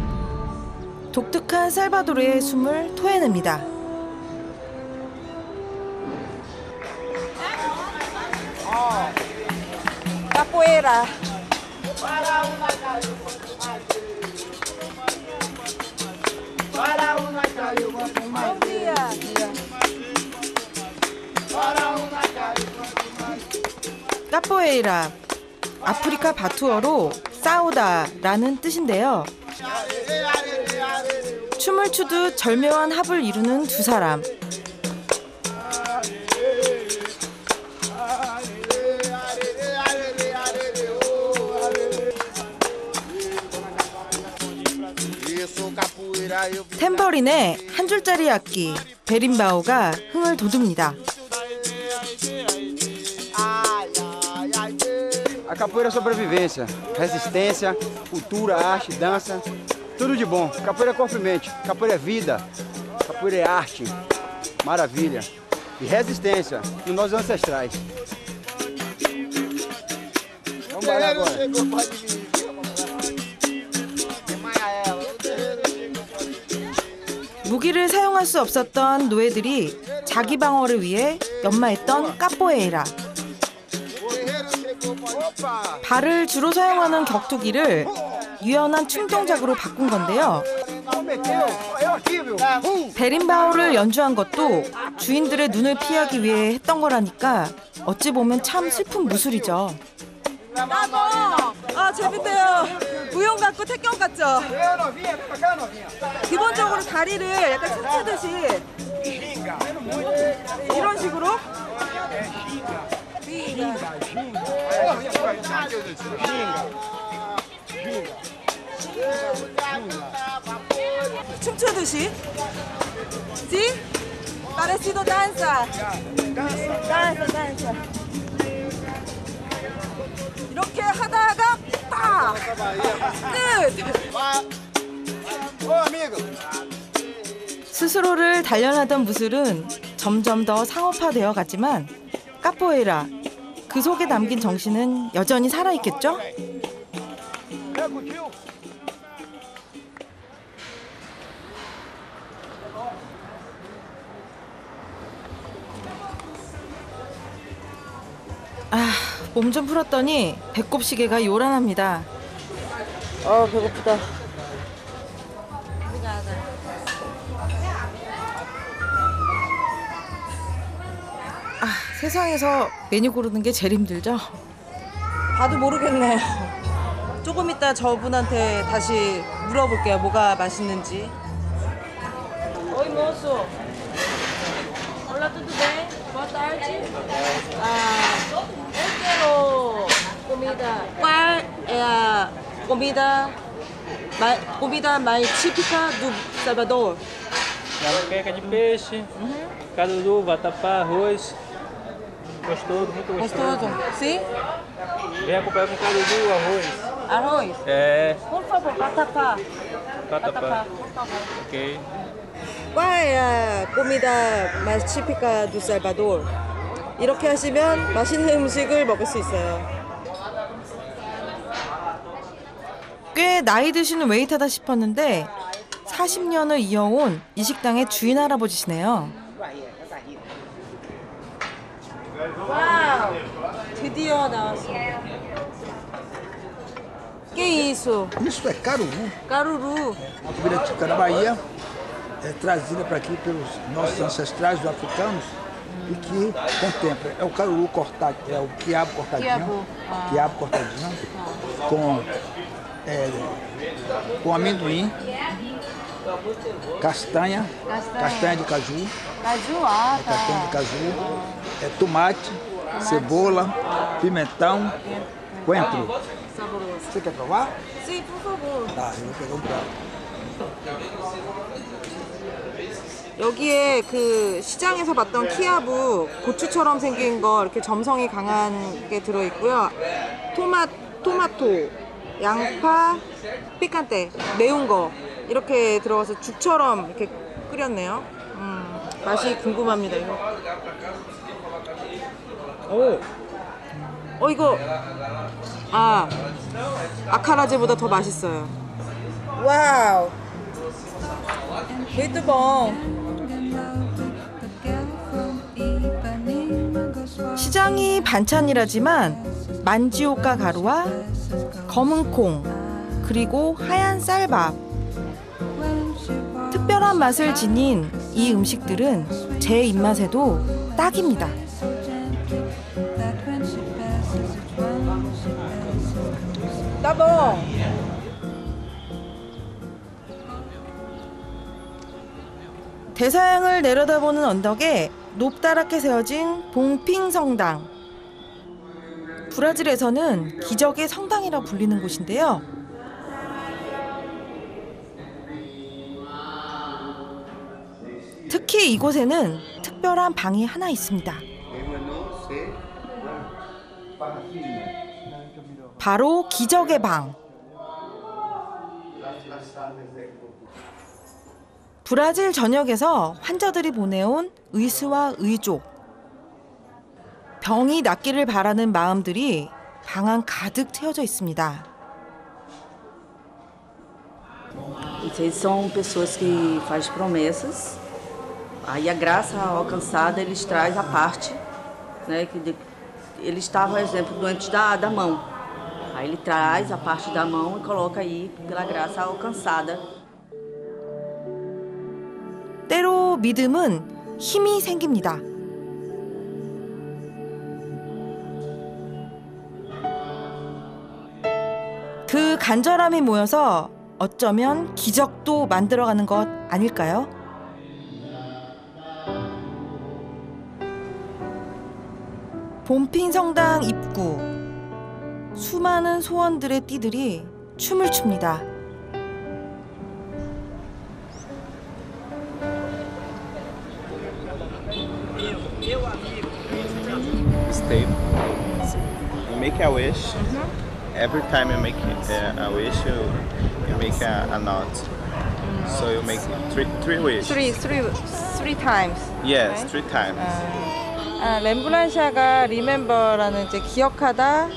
독특한 살바도르의 숨을 토해냅니다. 카포에이라. 카포에이라, 아프리카 바투어로 싸우다라는 뜻인데요. 춤을 추듯 절묘한 합을 이루는 두 사람. 탬버린의 한 줄짜리 악기 베림바오가 흥을 돋웁니다. A capoeira é sobrevivência, resistência, cultura, arte, dança, tudo de bom. Capoeira é corpo e mente, capoeira é vida, capoeira é arte, maravilha. E resistência nos nossos ancestrais. Vamos embora agora. 무기를 사용할 수 없었던 노예들이 자기 방어를 위해 연마했던 카포에이라. 발을 주로 사용하는 격투기를 유연한 춤 동작으로 바꾼 건데요. 베림바오를 연주한 것도 주인들의 눈을 피하기 위해 했던 거라니까 어찌 보면 참 슬픈 무술이죠. 아, 재밌대요. 무용 같고 태권 같죠? 기본적으로 다리를 약간 춤추듯이 이런 식으로 춤추듯이 지? parecido danza. danza. 이렇게 하다가 딱! 끝! 스스로를 단련하던 무술은 점점 더 상업화되어 갔지만 카포에이라, 그 속에 담긴 정신은 여전히 살아있겠죠? 몸 좀 풀었더니 배꼽 시계가 요란합니다. 배고프다. 세상에서 메뉴 고르는 게 제일 힘들죠? 봐도 모르겠네요. 조금 이따 저분한테 다시 물어볼게요. 뭐가 맛있는지. Oi, moço. Olá, tudo bem? Boa tarde. Eu quero comida. Qual é a comida mais típica do Salvador? Jaqueca de peixe, caruru, vatapá, arroz. Gostoso, muito gostoso. Sim? Vem acompanhar com caruru, arroz. Arroz? É. Por favor, vatapá. Vatapá. Por favor. Ok. Qual é a comida mais típica do Salvador? 이렇게 하시면 맛있는 음식을 먹을 수 있어요. 꽤 나이 드시는 웨이터다 싶었는데 40년을 이어온 이 식당의 주인 할아버지시네요. 와우! 드디어 나왔어요. Que isso? Isso é caruru. Caruru. Uma comida típica da Bahia, trazida para aqui pelos nossos ancestrais, os africanos, e que contempla. É o caruru cortado, é o quiabo cortadinho. Quiabo cortadinho, com amendoim, castanha de caju. Caju, castanha de caju, tomate, cebola, pimentão, coentro. Saboroso. Você quer provar? Sim, por favor. Tá, eu vou pegar um prato. 여기에 그 시장에서 봤던 키아부 고추처럼 생긴 거 이렇게 점성이 강한 게 들어있고요. 토마토, 양파, 피칸테, 매운 거 이렇게 들어가서 죽처럼 이렇게 끓였네요. 맛이 궁금합니다. 이거. 이거 아카라제보다 더 맛있어요. 와우. Muito bom. 시장이 반찬이라지만 만지오카 가루와 검은 콩 그리고 하얀 쌀밥 특별한 맛을 지닌 이 음식들은 제 입맛에도 딱입니다. Tá bom. 대서양을 내려다보는 언덕에 높다랗게 세워진 봉핑 성당. 브라질에서는 기적의 성당이라 불리는 곳인데요. 특히 이곳에는 특별한 방이 하나 있습니다. 바로 기적의 방. 브라질 전역에서 환자들이 보내온 의수와 의족, 병이 낫기를 바라는 마음들이 방 안 가득 채워져 있습니다. Eles são pessoas que fazem promessas, aí a graça alcançada eles trazem a parte, né? Que eles estavam, por exemplo, doentes da mão, aí ele traz a parte da mão e coloca aí pela graça alcançada. 때로 믿음은 힘이 생깁니다. 그 간절함이 모여서 어쩌면 기적도 만들어가는 것 아닐까요? 봉핑 성당 입구, 수많은 소원들의 띠들이 춤을 춥니다. Stay. You make a wish. Every time you make a wish, you make a knot. So you make three wishes. Three times. Yes, 3 times. 렘브란샤가 리멤버라는 이제 기억하다,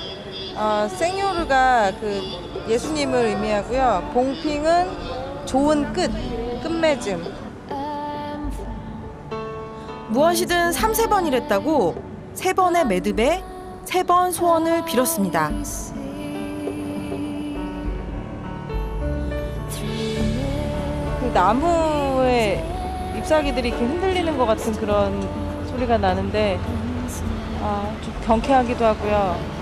생요르가 그 예수님을 의미하고요. 봉핑은 좋은 끝맺음. 무엇이든 3-4번이랬다고 3번의 매듭에 3번 소원을 빌었습니다. 그 나무에 잎사귀들이 이렇게 흔들리는 것 같은 그런 소리가 나는데 좀 경쾌하기도 하고요.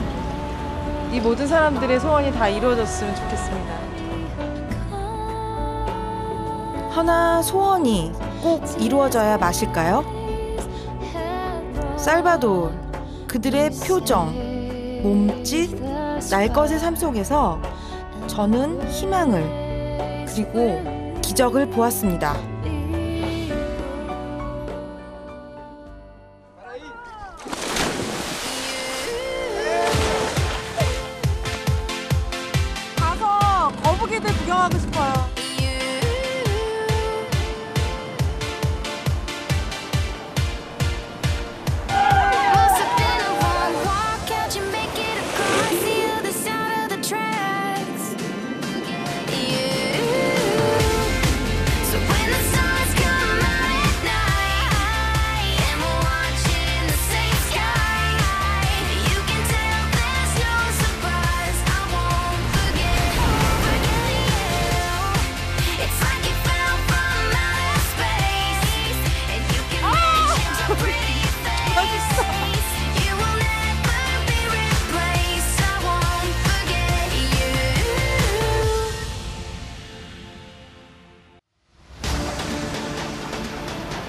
이 모든 사람들의 소원이 다 이루어졌으면 좋겠습니다. 허나 소원이 꼭 이루어져야 마실까요? 살바도르, 그들의 표정, 몸짓, 날 것의 삶 속에서 저는 희망을 그리고 기적을 보았습니다. 가서 거북이들 구경하고 싶어요.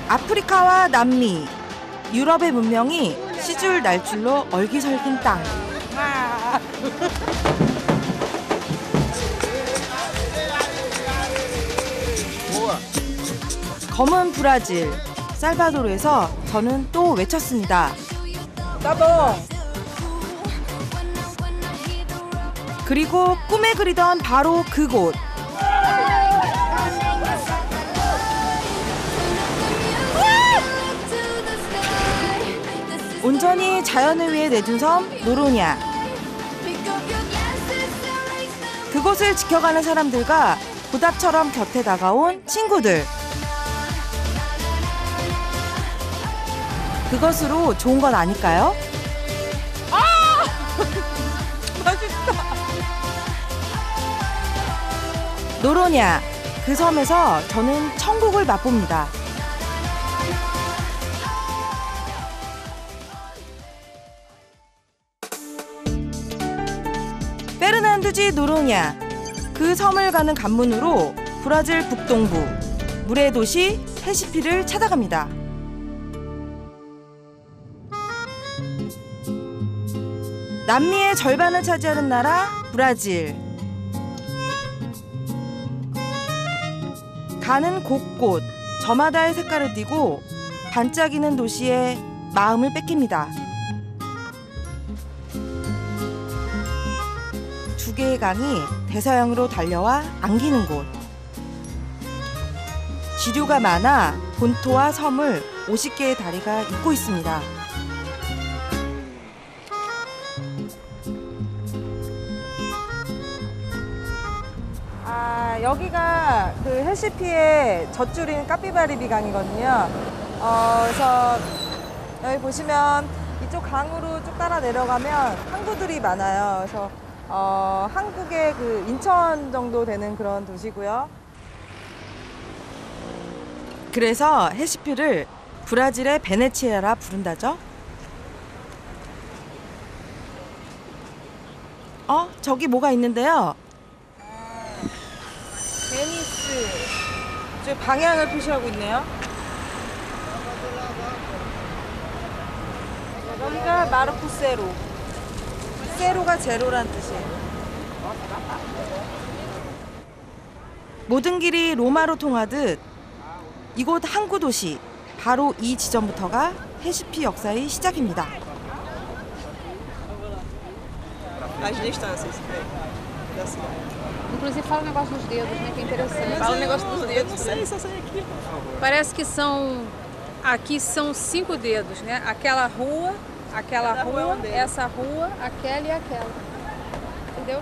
아프리카와 남미, 유럽의 문명이 시줄 날줄로 얼기설긴 땅. 검은 브라질, 살바도르에서 저는 또 외쳤습니다. 나도. 그리고 꿈에 그리던 바로 그곳. 온전히 자연을 위해 내준 섬 노로냐. 그곳을 지켜가는 사람들과 보답처럼 곁에 다가온 친구들. 그것으로 좋은 건 아닐까요? 맛있다. 노로냐, 그 섬에서 저는 천국을 맛봅니다. 페르난두지 노로냐, 그 섬을 가는 관문으로 브라질 북동부 물의 도시 헤시피를 찾아갑니다. 남미의 절반을 차지하는 나라 브라질. 가는 곳곳 저마다의 색깔을 띠고 반짝이는 도시에 마음을 뺏깁니다. 두 개의 강이 대서양으로 달려와 안기는 곳. 지류가 많아 본토와 섬을 50개의 다리가 잇고 있습니다. 여기가 그 헤시피의 젖줄인 까피바리비 강이거든요. 그래서 여기 보시면 이쪽 강으로 쭉 따라 내려가면 항구들이 많아요. 그래서 한국의 그 인천 정도 되는 그런 도시고요. 그래서 헤시피를 브라질의 베네치아라 부른다죠. 저기 뭐가 있는데요. 베니스. 저 방향을 표시하고 있네요. 여기가 마르쿠세로. 세로가 제로란 뜻이에요. 모든 길이 로마로 통하듯 이곳 항구 도시, 바로 이 지점부터가 헤시피 역사의 시작입니다. As distâncias da cidade. Inclusive fala o negócio dos dedos, né? Que é interessante. Fala o negócio dos dedos, sei, só sei aqui. Parece que são... Aqui são 5 dedos, né? Aquela rua, essa rua, aquela e aquela. Entendeu?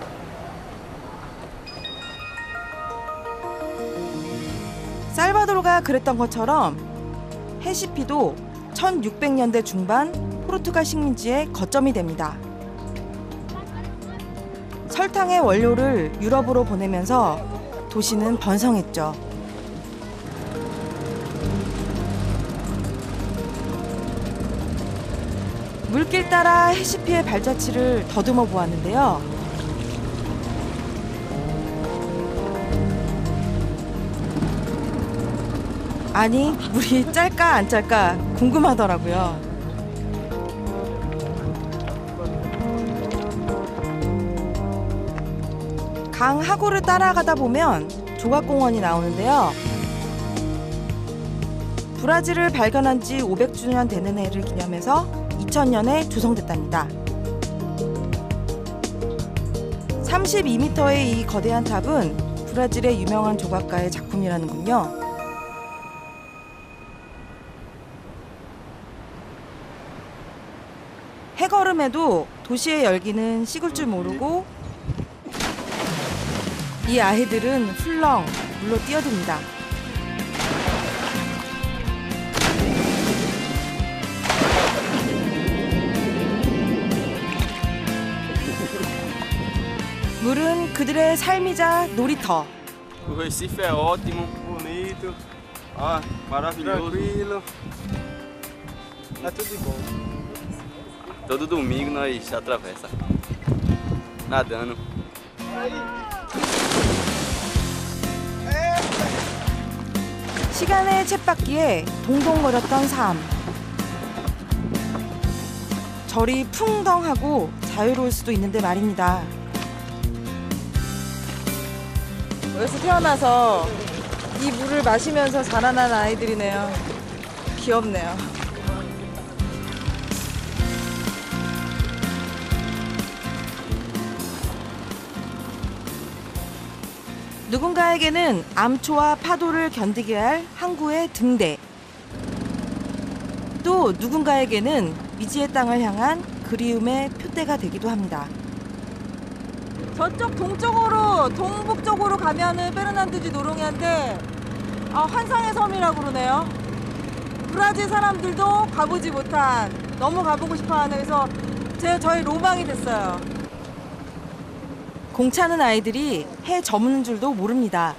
살바도르가 그랬던 것처럼 헤시피도 1600년대 중반 포르투갈 식민지의 거점이 됩니다. 설탕의 원료를 유럽으로 보내면서 도시는 번성했죠. 물길 따라 해시피의 발자취를 더듬어 보았는데요. 아니, 물이 짤까 안 짤까 궁금하더라고요. 강 하구를 따라가다 보면 조각공원이 나오는데요. 브라질을 발견한 지 500주년 되는 해를 기념해서 2000년에 조성됐답니다. 32m의 이 거대한 탑은 브라질의 유명한 조각가의 작품이라는군요. 해걸음에도 도시의 열기는 식을 줄 모르고 이 아이들은 훌렁 물로 뛰어듭니다. 물은 그들의 삶이자 놀이터. O Recife é ótimo, bonito, maravilhoso. Tranquilo. É tudo de bom. Todo domingo nós atravessa, nadando. 시간의 쳇바퀴에 동동거렸던 삶. 저리 풍덩하고 자유로울 수도 있는데 말입니다. 여기서 태어나서 이 물을 마시면서 자라난 아이들이네요. 귀엽네요. 누군가에게는 암초와 파도를 견디게 할 항구의 등대. 또 누군가에게는 미지의 땅을 향한 그리움의 표대가 되기도 합니다. 저쪽 동쪽으로, 동북쪽으로 가면은 페르난두지 노롱이한테 환상의 섬이라고 그러네요. 브라질 사람들도 가보지 못한, 너무 가보고 싶어하는, 그래서 저희 로망이 됐어요. 공차는 아이들이 해 저무는 줄도 모릅니다.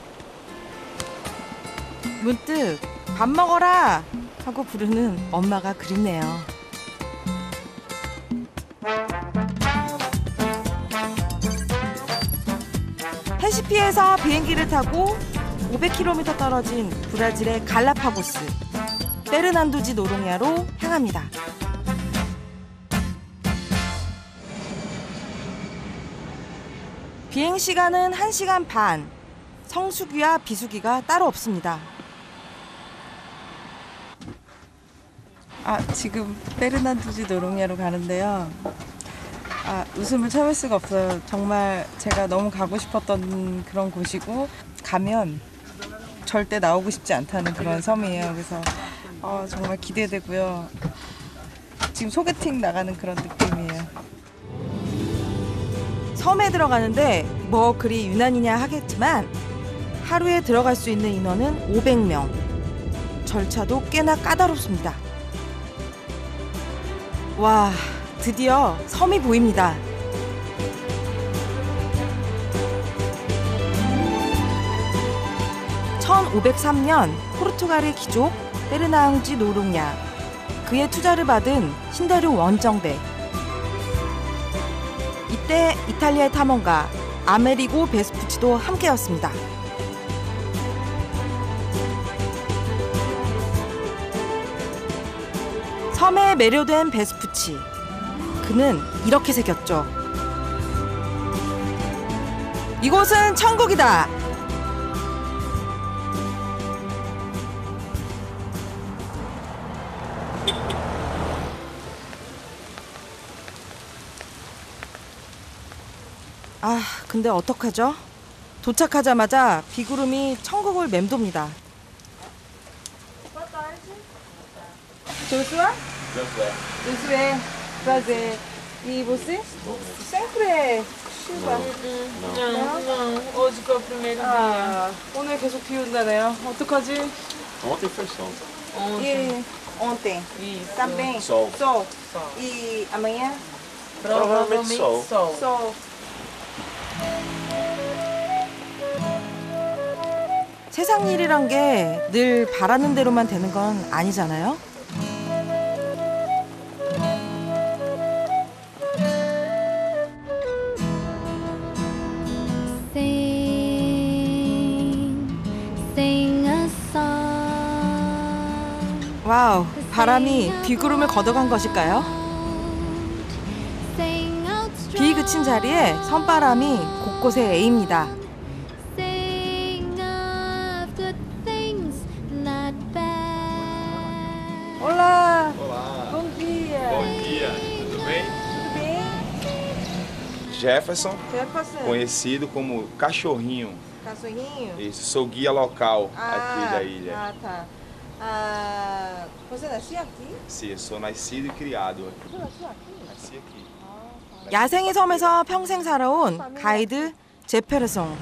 문득 밥 먹어라 하고 부르는 엄마가 그립네요. 해시피에서 비행기를 타고 500km 떨어진 브라질의 갈라파고스, 페르난두지 노롱야로 향합니다. 비행시간은 1시간 반, 성수기와 비수기가 따로 없습니다. 지금 페르난두지 노롱야로 가는데요. 웃음을 참을 수가 없어요. 정말 제가 너무 가고 싶었던 그런 곳이고, 가면 절대 나오고 싶지 않다는 그런 섬이에요. 그래서 정말 기대되고요. 지금 소개팅 나가는 그런 느낌이에요. 섬에 들어가는데 뭐 그리 유난이냐 하겠지만 하루에 들어갈 수 있는 인원은 500명. 절차도 꽤나 까다롭습니다. 와, 드디어 섬이 보입니다. (1503년) 포르투갈의 귀족 페르나운지 노롱야, 그의 투자를 받은 신대륙 원정대. 이때 이탈리아의 탐험가 아메리고 베스푸치도 함께였습니다. 섬에 매료된 베스푸치, 그는 이렇게 새겼죠. 이곳은 천국이다. 근데 어떡하죠? 도착하자마자 비구름이 천국을 맴돕니다. Josué? Josué, prazer. E você? Sempre chuva? Não, hoje foi o primeiro dia. 오늘 계속 비 온다네요. 어떡하지? Ontem foi sol. 예. Ontem. Isso. Também. Sol. Sol. E amanhã? Provavelmente sol. Sol. 세상 일이란 게 늘 바라는 대로만 되는 건 아니잖아요. 와우, 바람이 비구름을 걷어간 것일까요? 비 그친 자리에 선바람이 곳곳에 에입니다. Olá. Olá. Bom dia. Bom dia, tudo bem? Tudo bem? Jefferson, Jefferson. conhecido como Cachorrinho. Cachorrinho? Isso, sou guia local Ah, aqui da ilha. Ah, tá. Ah, você nasceu aqui? Sim, sou nascido e criado aqui. Você nasceu aqui? Nasci aqui. 야생의 섬에서 평생 살아온 가이드 제페르송.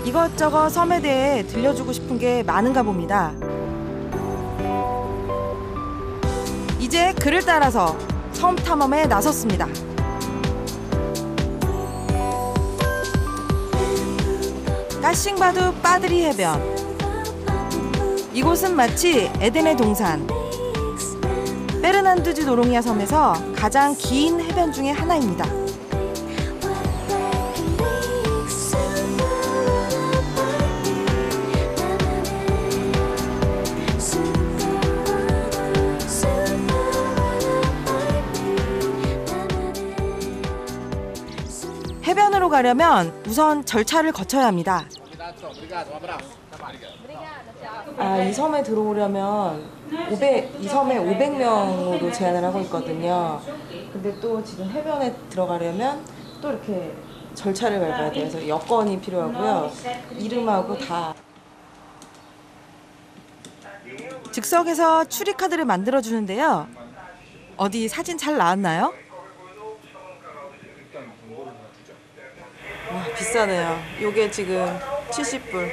이것저것 섬에 대해 들려주고 싶은 게 많은가 봅니다. 이제 그를 따라서 섬 탐험에 나섰습니다. 까싱바두 빠드리 해변. 이곳은 마치 에덴의 동산. 페르난두지 노롱이아 섬에서 가장 긴 해변 중에 하나입니다. 해변으로 가려면 우선 절차를 거쳐야 합니다. 이 섬에 들어오려면 이 섬에 500명으로 제한을 하고 있거든요. 근데 또 지금 해변에 들어가려면 또 이렇게 절차를 밟아야 돼요. 그래서 여권이 필요하고요. 이름하고 다. 즉석에서 출입카드를 만들어 주는데요. 어디 사진 잘 나왔나요? 와, 비싸네요. 요게 지금 70불.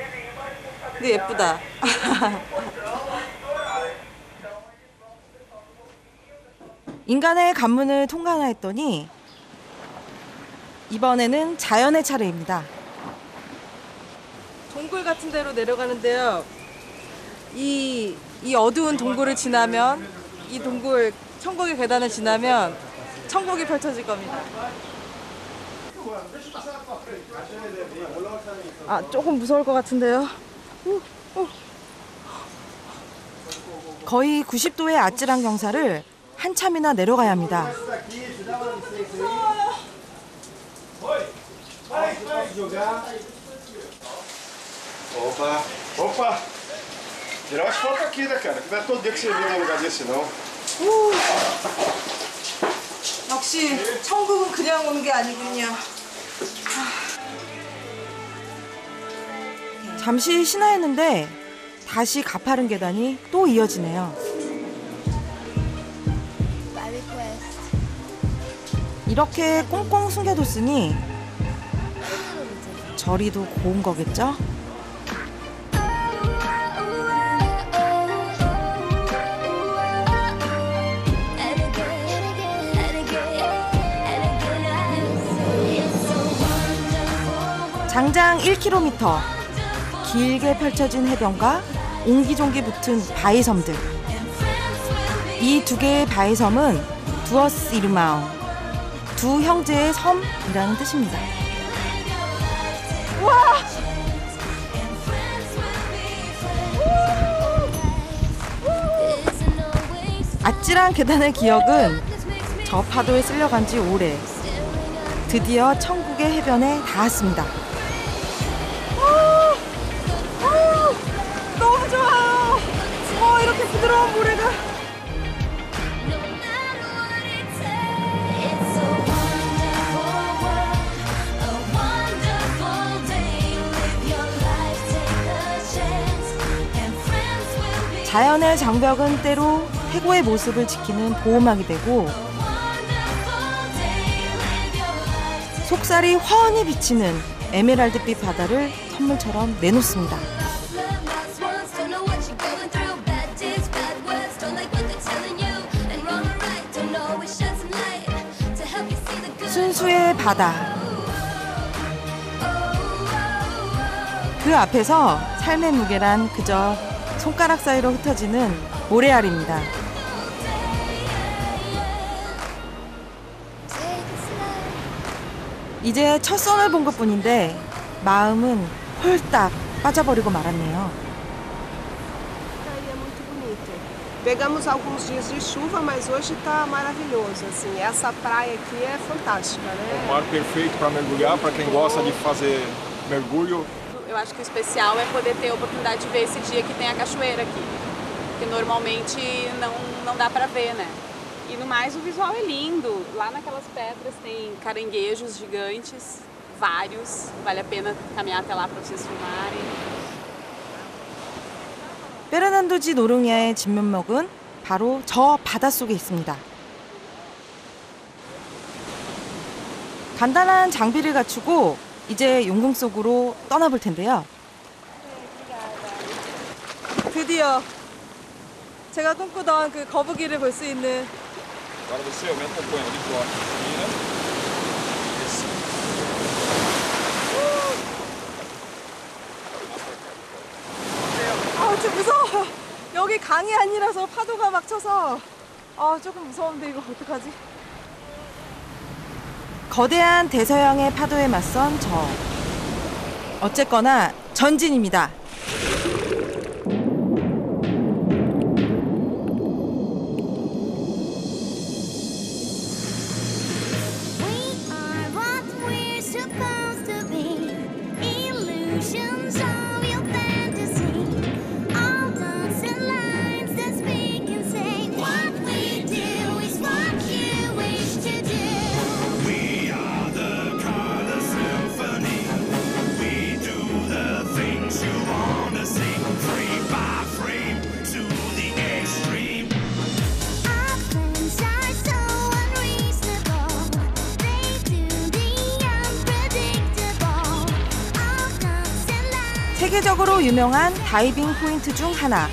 근데 예쁘다. 인간의 관문을 통과나 했더니 이번에는 자연의 차례입니다. 동굴 같은 데로 내려가는데요. 이 어두운 동굴을 지나면, 이 동굴 천국의 계단을 지나면 천국이 펼쳐질 겁니다. 조금 무서울 것 같은데요. 거의 90도의 아찔한 경사를 한참이나 내려가야 합니다. Opa! Tirar umas fotos aqui, né, cara? Que não é todo dia que você vem num lugar desse, não. 역시 천국은 그냥 오는 게 아니군요. 잠시 신화했는데 다시 가파른 계단이 또 이어지네요. 이렇게 꽁꽁 숨겨뒀으니 저리도 고운 거겠죠? 장장 1km, 길게 펼쳐진 해변과 옹기종기 붙은 바위섬들. 이 두 개의 바위섬은 두어스 이르마옹, 두 형제의 섬이라는 뜻입니다. 와! 아찔한 계단의 기억은 저 파도에 쓸려간 지 오래. 드디어 천국의 해변에 닿았습니다. 너무 좋아요. 이렇게 부드러운 모래가. 자연의 장벽은 때로 태고의 모습을 지키는 보호막이 되고 속살이 훤히 비치는 에메랄드빛 바다를 선물처럼 내놓습니다. 순수의 바다. 그 앞에서 삶의 무게란 그저 손가락 사이로 흩어지는 모래알입니다. 이제 첫 선을 본 것뿐인데 마음은 홀딱 빠져버리고 말았네요. Pegamos alguns dias de chuva, mas hoje está maravilhoso. Assim, essa praia aqui é fantástica, né? Um mar perfeito para mergulhar, para quem gosta de fazer mergulho. Eu acho que o especial é poder ter a oportunidade de ver esse dia que tem a cachoeira aqui. Porque normalmente não dá para ver, né? E no mais o visual é lindo. Lá naquelas pedras tem caranguejos gigantes, vários. Vale a pena caminhar até lá para vocês filmarem. 페르난도지 노르냐의 진면목은 바로 저 바닷속에 있습니다. 간단한 장비를 갖추고 이제 용궁 속으로 떠나볼 텐데요. 드디어 제가 꿈꾸던 그 거북이를 볼 수 있는. Agora você aumenta um pouco ali pro lado. 진짜 무서워. 여기 강이 아니라서 파도가 막 쳐서 조금 무서운데 이거 어떡하지? 거대한 대서양의 파도에 맞선 저. 어쨌거나 전진입니다. 세계적으로 유명한 다이빙 포인트 중 하나.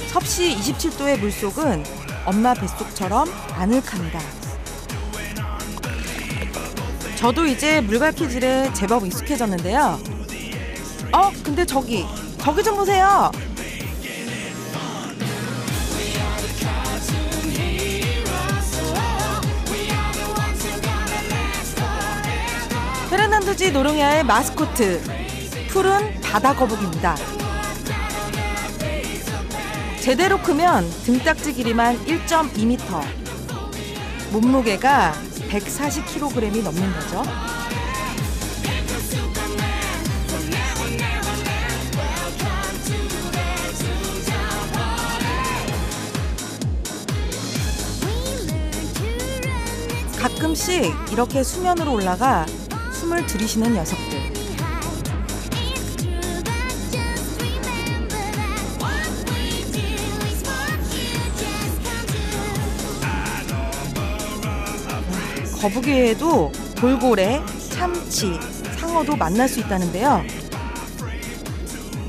섭씨 27도의 물속은 엄마 뱃속처럼 아늑합니다. 저도 이제 물갈퀴질에 제법 익숙해졌는데요. 근데 저기 좀 보세요. 페르난도지 노르냐의 마스코트, 푸른 바다 거북입니다. 제대로 크면 등딱지 길이만 1.2m, 몸무게가 140kg이 넘는 거죠. 가끔씩 이렇게 수면으로 올라가 숨을 들이쉬는 녀석들. 거북이 외에도 돌고래, 참치, 상어도 만날 수 있다는데요.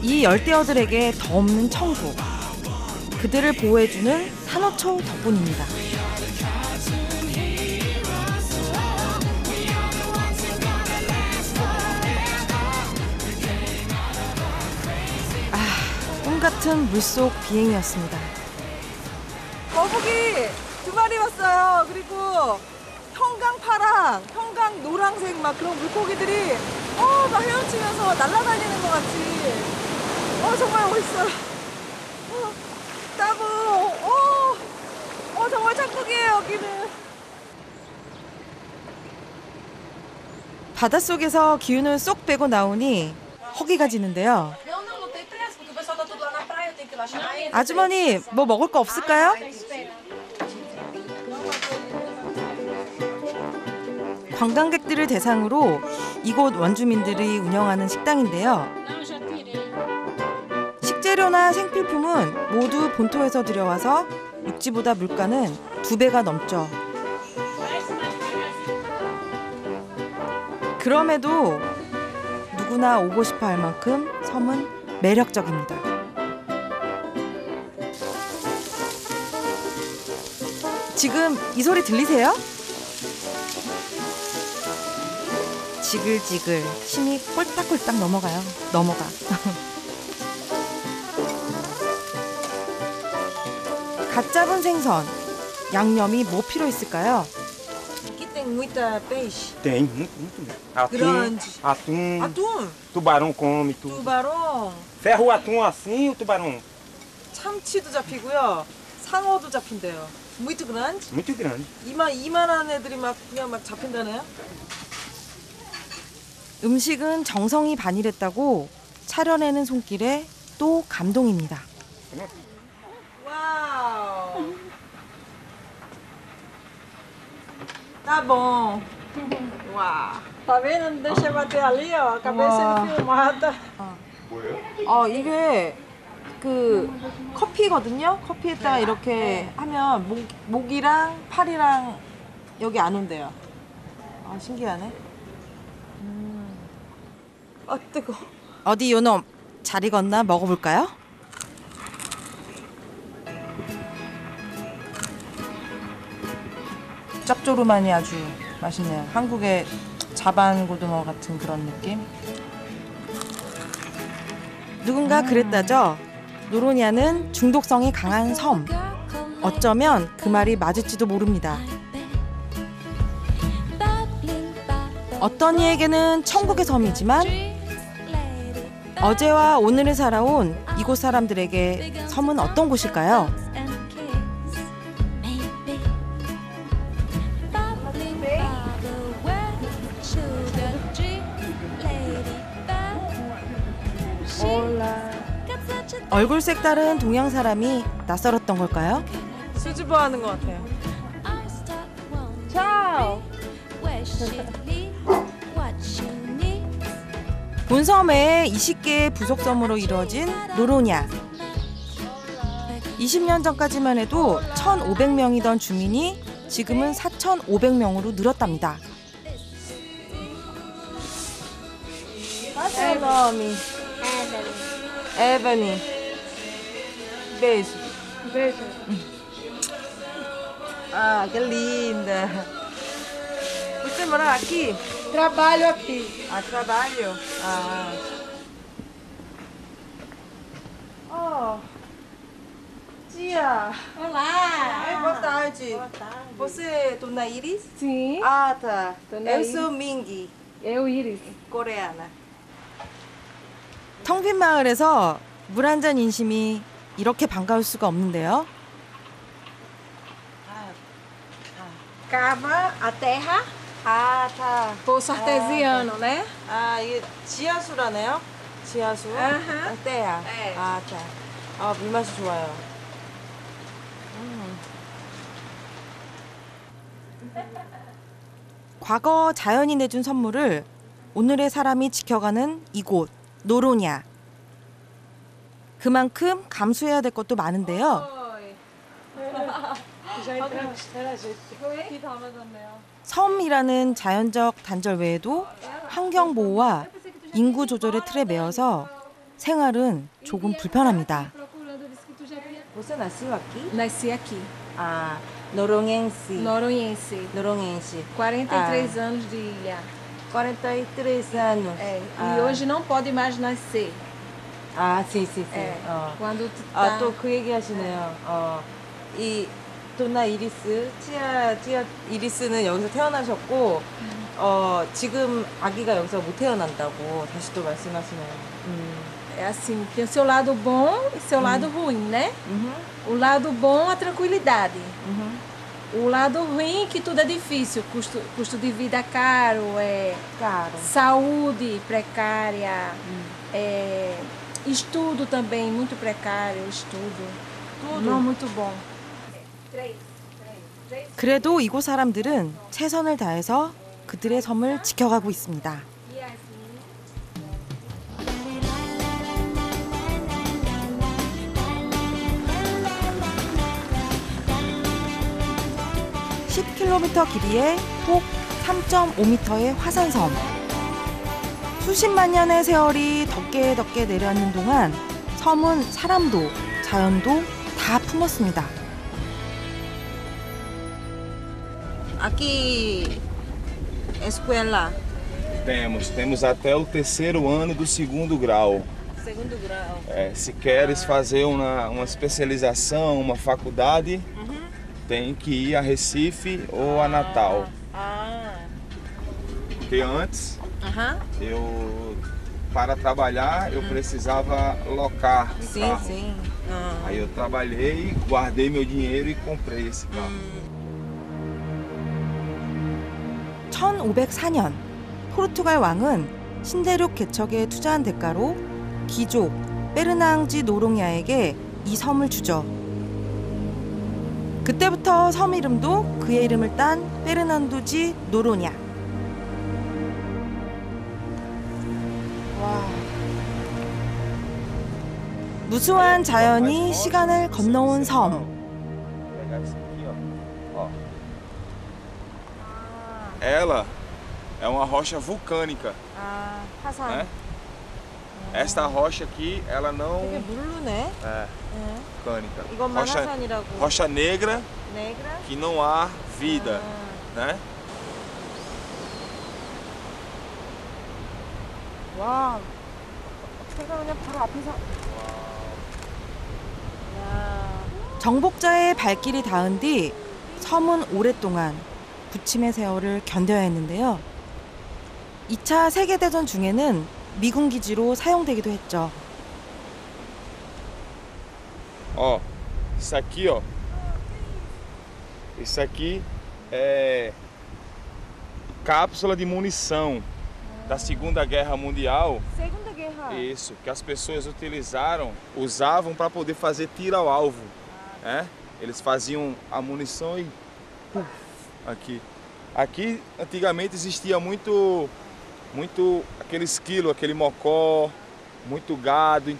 이 열대어들에게 더 없는 천국, 그들을 보호해주는 산호초 덕분입니다. 꿈같은 물속 비행이었습니다. 거북이 2마리 왔어요. 그리고 형광파랑 형광 노란색 막 그런 물고기들이 막 헤엄치면서 날아다니는 것 같이 정말 멋있어요. 따보 정말 천국이에요 여기는. 바닷속에서 기운을 쏙 빼고 나오니 허기가 지는데요. 아주머니 뭐 먹을 거 없을까요? 관광객들을 대상으로 이곳 원주민들이 운영하는 식당인데요. 식재료나 생필품은 모두 본토에서 들여와서 육지보다 물가는 2배가 넘죠. 그럼에도 누구나 오고 싶어 할 만큼 섬은 매력적입니다. 지금 이 소리 들리세요? 지글지글 침이 꼴딱꼴딱 넘어가. 갓 잡은 생선, 양념이 뭐 필요했을까요? Aqui tem muita peixe. Tem, muito. Atum, Grande. atum, Atum? tubarão come tudo. Tubarão. Ferra o atum assim, o tubarão. 참치도 잡히고요. 상어도 잡힌대요. Muito grande? Muito grande. 이만한 애들이 막 그냥 막 잡힌다네요. 음식은 정성이 반일했다고 차려내는 손길에 또 감동입니다. Uau! Tá bom. Uau. Tá vendo? Não deixa bater ali, ó. Acabei sendo filmada. 이게 그 커피거든요. 커피에다가 이렇게 하면 목이랑 팔이랑 여기 안 온대요. 아, 신기하네. 아, 뜨거. 어디 요놈 잘 익었나 먹어볼까요? 짭조름하니 아주 맛있네요. 한국의 자반고등어 같은 그런 느낌. 누군가 그랬다죠. 노로냐는 중독성이 강한 섬. 어쩌면 그 말이 맞을지도 모릅니다. 어떤 이에게는 천국의 섬이지만 어제와 오늘을 살아온 이곳 사람들에게 섬은 어떤 곳일까요? 얼굴 색다른 동양 사람이 낯설었던 걸까요? 수줍어하는 것 같아요. Tchau! 본섬의 20개의 부속섬으로 이루어진 노로냐. 20년 전까지만 해도 1,500명이던 주민이 지금은 4,500명으로 늘었답니다. Qual é o nome? Ebony. Beijo. Beijo. Ah, que linda. Você mora aqui? Trabalho aqui. Ah, trabalho? Ah. Oh. Tia. Olá. Boa tarde. Boa tarde. Você é Dona Iris? Sim. Ah, tá. Dona Eu Iris. sou Mingi. Eu, Iris. Coreana. 텅빈 마을에서 물 한 잔 인심이 이렇게 반가울 수가 없는데요. Cava a terra. Ah, tá. Poço artesiano, né? 아, 이게 지하수라네요? 지하수? 아하. 때야. 네. 아, 자. 아, 물맛이 좋아요. 과거 자연이 내준 선물을 오늘의 사람이 지켜가는 이곳 노로냐. 그만큼 감수해야 될 것도 많은데요. 섬이라는 자연적 단절 외에도 환경 보호와 인구 조절의 틀에 매여서 생활은 조금 불편합니다. Você nasceu aqui? Nasci aqui. Ah, noronhense. Noronhense. Noronhense. 43 anos de ilha. 43 anos. É, Ah. e hoje não pode mais nascer. 아, sim, sim, sim. É, quando tu 아, tá... 또 그 얘기 하시네요. 이 도나 이리스, 찌아 이리스는 여기서 태어나셨고, 지금 아기가 여기서 못 태어난다고 다시 또 말씀하시네요. É assim, tem o seu lado bom e seu lado ruim, né? O lado bom, a tranquilidade. O lado ruim, que tudo é difícil. Custo de vida caro, saúde precária, estudo também muito precário, estudo. Tudo. Não muito bom. 그래도 이곳 사람들은 최선을 다해서 그들의 섬을 지켜가고 있습니다. (10km) 길이의 폭 3.5m의 화산섬. 수십만 년의 세월이 덮게 내려앉는 동안 섬은 사람도 자연도 다 품었습니다. Aqui, escuela. Temos até o 3º ano do 2º grau. Segundo grau. Se queres fazer uma especialização, uma faculdade, tem que ir a Recife ou a Natal. Porque antes, para trabalhar, eu precisava locar o carro. Sim. Aí eu trabalhei, guardei meu dinheiro e comprei esse carro. 1504년 포르투갈 왕은 신대륙 개척에 투자한 대가로 귀족 페르낭지 노롱야에게 이 섬을 주죠. 그때부터 섬 이름도 그의 이름을 딴 페르난도지 노로냐. 무수한 자연이 시간을 건너온 섬. Ela é uma rocha vulcânica. 화산. Né? Esta rocha aqui, ela não... 되게 물르네. Vulcânica. 이것만 화산이라고. Rocha negra, que não há vida, né? 와, 제가 그냥 바로 앞에서. 정복자의 발길이 닿은 뒤 섬은 오랫동안 부침의 세월을 견뎌야 했는데요. 2차 세계대전 중에는 미군 기지로 사용되기도 했죠. Isso aqui, isso aqui é cápsula de munição da Segunda Guerra Mundial. Segunda Guerra. Isso, que as pessoas usavam para poder fazer tiro ao alvo, né? Eles faziam a munição e aqui. Aqui antigamente existia muito aquele esquilo, aquele mocó, muito gado.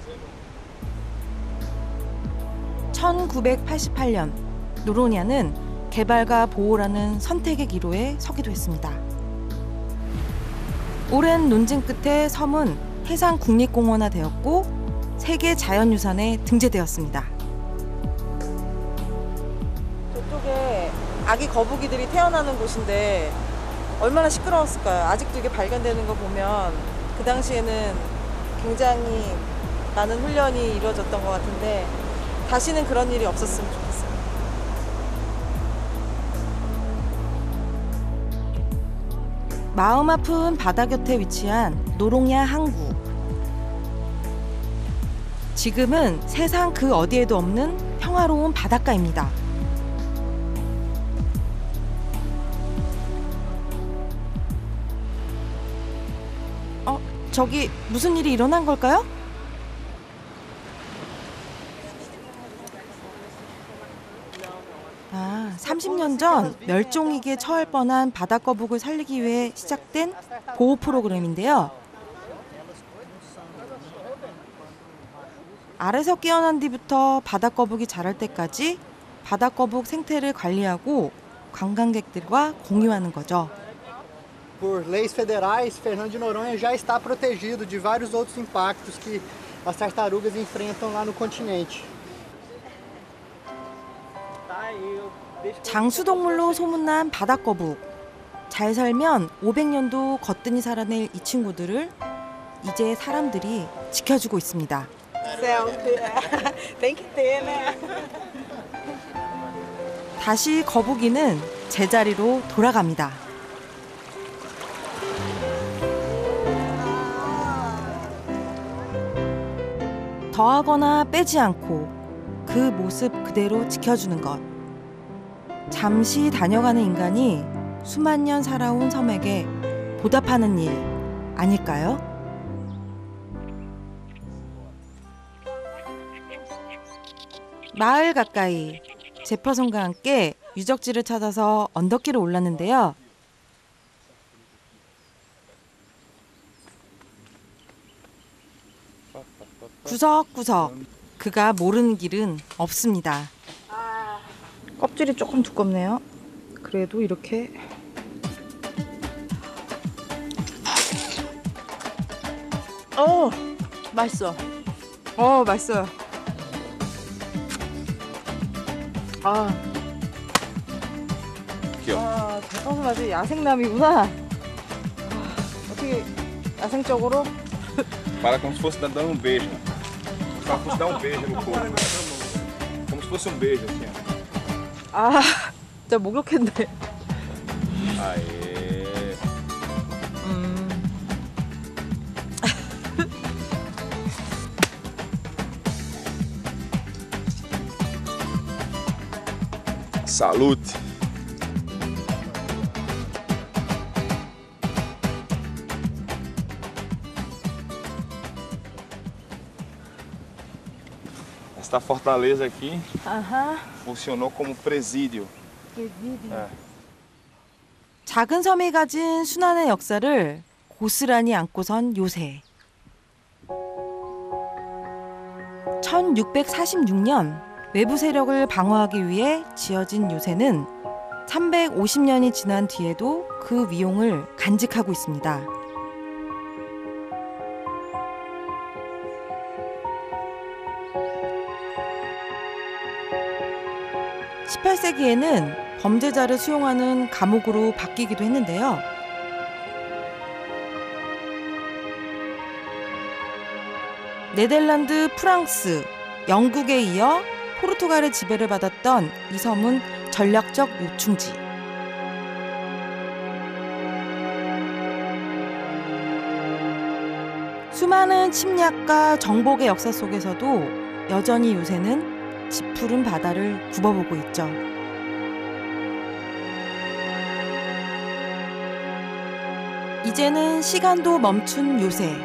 1988년 노로냐는 개발과 보호라는 선택의 기로에 서기도 했습니다. 오랜 논쟁 끝에 섬은 해상 국립공원화 되었고 세계 자연유산에 등재되었습니다. 저쪽에 아기 거북이들이 태어나는 곳인데 얼마나 시끄러웠을까요? 아직도 이게 발견되는 거 보면 그 당시에는 굉장히 많은 훈련이 이루어졌던 것 같은데 다시는 그런 일이 없었으면 좋겠어요. 마음 아픈 바다 곁에 위치한 노롱야 항구. 지금은 세상 그 어디에도 없는 평화로운 바닷가입니다. 저기 무슨 일이 일어난 걸까요? 아, 30년 전 멸종위기에 처할 뻔한 바다거북을 살리기 위해 시작된 보호 프로그램인데요. 알에서 깨어난 뒤부터 바다거북이 자랄 때까지 바다거북 생태를 관리하고 관광객들과 공유하는 거죠. Por leis federais, Fernando de Noronha já está protegido de vários outros impactos que as tartarugas enfrentam lá no continente. 장수동물로 소문난 바다거북. 잘 살면 500년도 거뜬히 살아낼 이 친구들을 이제 사람들이 지켜주고 있습니다. Tem que ter, né? 다시 거북이는 제자리로 돌아갑니다. 더하거나 빼지 않고 그 모습 그대로 지켜주는 것. 잠시 다녀가는 인간이 수만 년 살아온 섬에게 보답하는 일 아닐까요? 마을 가까이 제퍼슨과 함께 유적지를 찾아서 언덕길을 올랐는데요. 구석구석 그가 모르는 길은 없습니다. 껍질이 조금 두껍네요. 그래도 이렇게 맛있어. 맛있어요. Aqui, ó. 대파서 맛이 야생남이구나. 어떻게 야생적으로? Fala como se fosse dando um beijo. Como se fosse dar um beijo no corpo. Como se fosse um beijo, assim, ó. 아, 진짜 목욕했네. Aê. Salute. Esta fortaleza aqui funcionou como presídio. 네. 작은 섬이 가진 순환의 역사를 고스란히 안고 선 요새. 1646년 외부 세력을 방어하기 위해 지어진 요새는 350년이 지난 뒤에도 그 위용을 간직하고 있습니다. (18세기에는) 범죄자를 수용하는 감옥으로 바뀌기도 했는데요. 네덜란드, 프랑스, 영국에 이어 포르투갈의 지배를 받았던 이 섬은 전략적 요충지. 수많은 침략과 정복의 역사 속에서도 여전히 요새는 짙푸른 바다를 굽어보고 있죠. 이제는 시간도 멈춘 요새.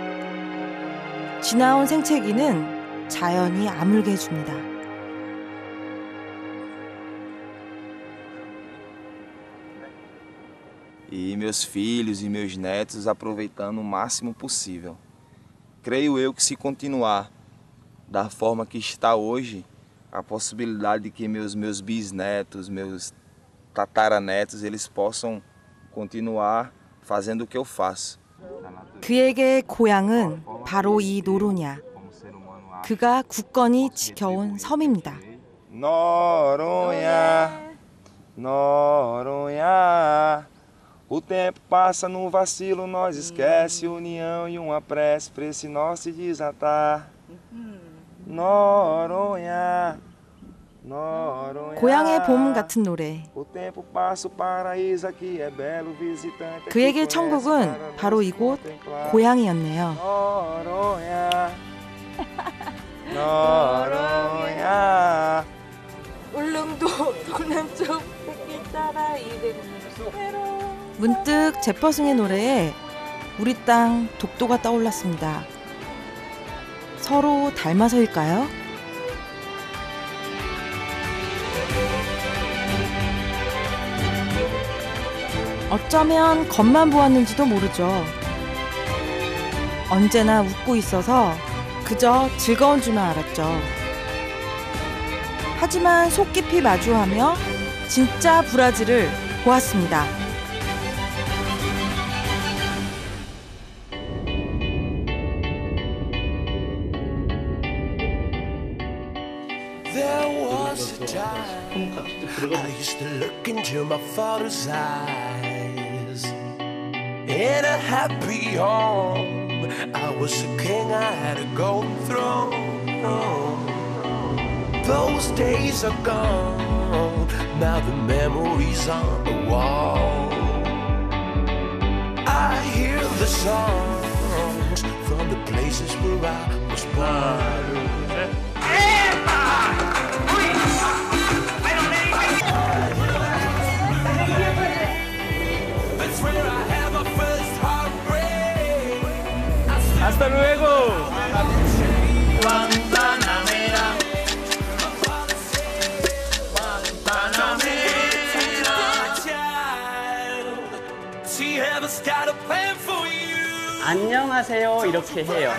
지나온 생채기는 자연이 아물게 해줍니다. E meus filhos e meus netos aproveitando o máximo possível. Creio eu que se continuar da forma que está hoje, a possibilidade de que meus bisnetos, meus tataranetos, eles possam continuar fazendo o que eu faço. 그에게 고향은 바로 이 노로냐. 그가 굳건히 지켜온 섬입니다. Noronha, Noronha. O tempo passa no vacilo, nós esquece união e uma prece pra esse nó se desatar. Noronha, Noronha. 고향의 봄 같은 노래. O tempo passa o paraíso aqui é belo visitante. 그에게 천국은 바로 이곳 고향이었네요. Noronha, Noronha. 울릉도 동남쪽 햇길 따라 이대로 문득 제퍼슨의 노래에 우리 땅 독도가 떠올랐습니다. 서로 닮아서일까요? 어쩌면 겉만 보았는지도 모르죠. 언제나 웃고 있어서 그저 즐거운 줄만 알았죠. 하지만 속 깊이 마주하며 진짜 브라질을 보았습니다. I used to look into my father's eyes. In a happy home, I was a king, I had a golden throne. Those days are gone, now the memories on the wall. I hear the songs from the places where I was born. Hasta luego. Guantanamera, 안녕하세요 이렇게 해요.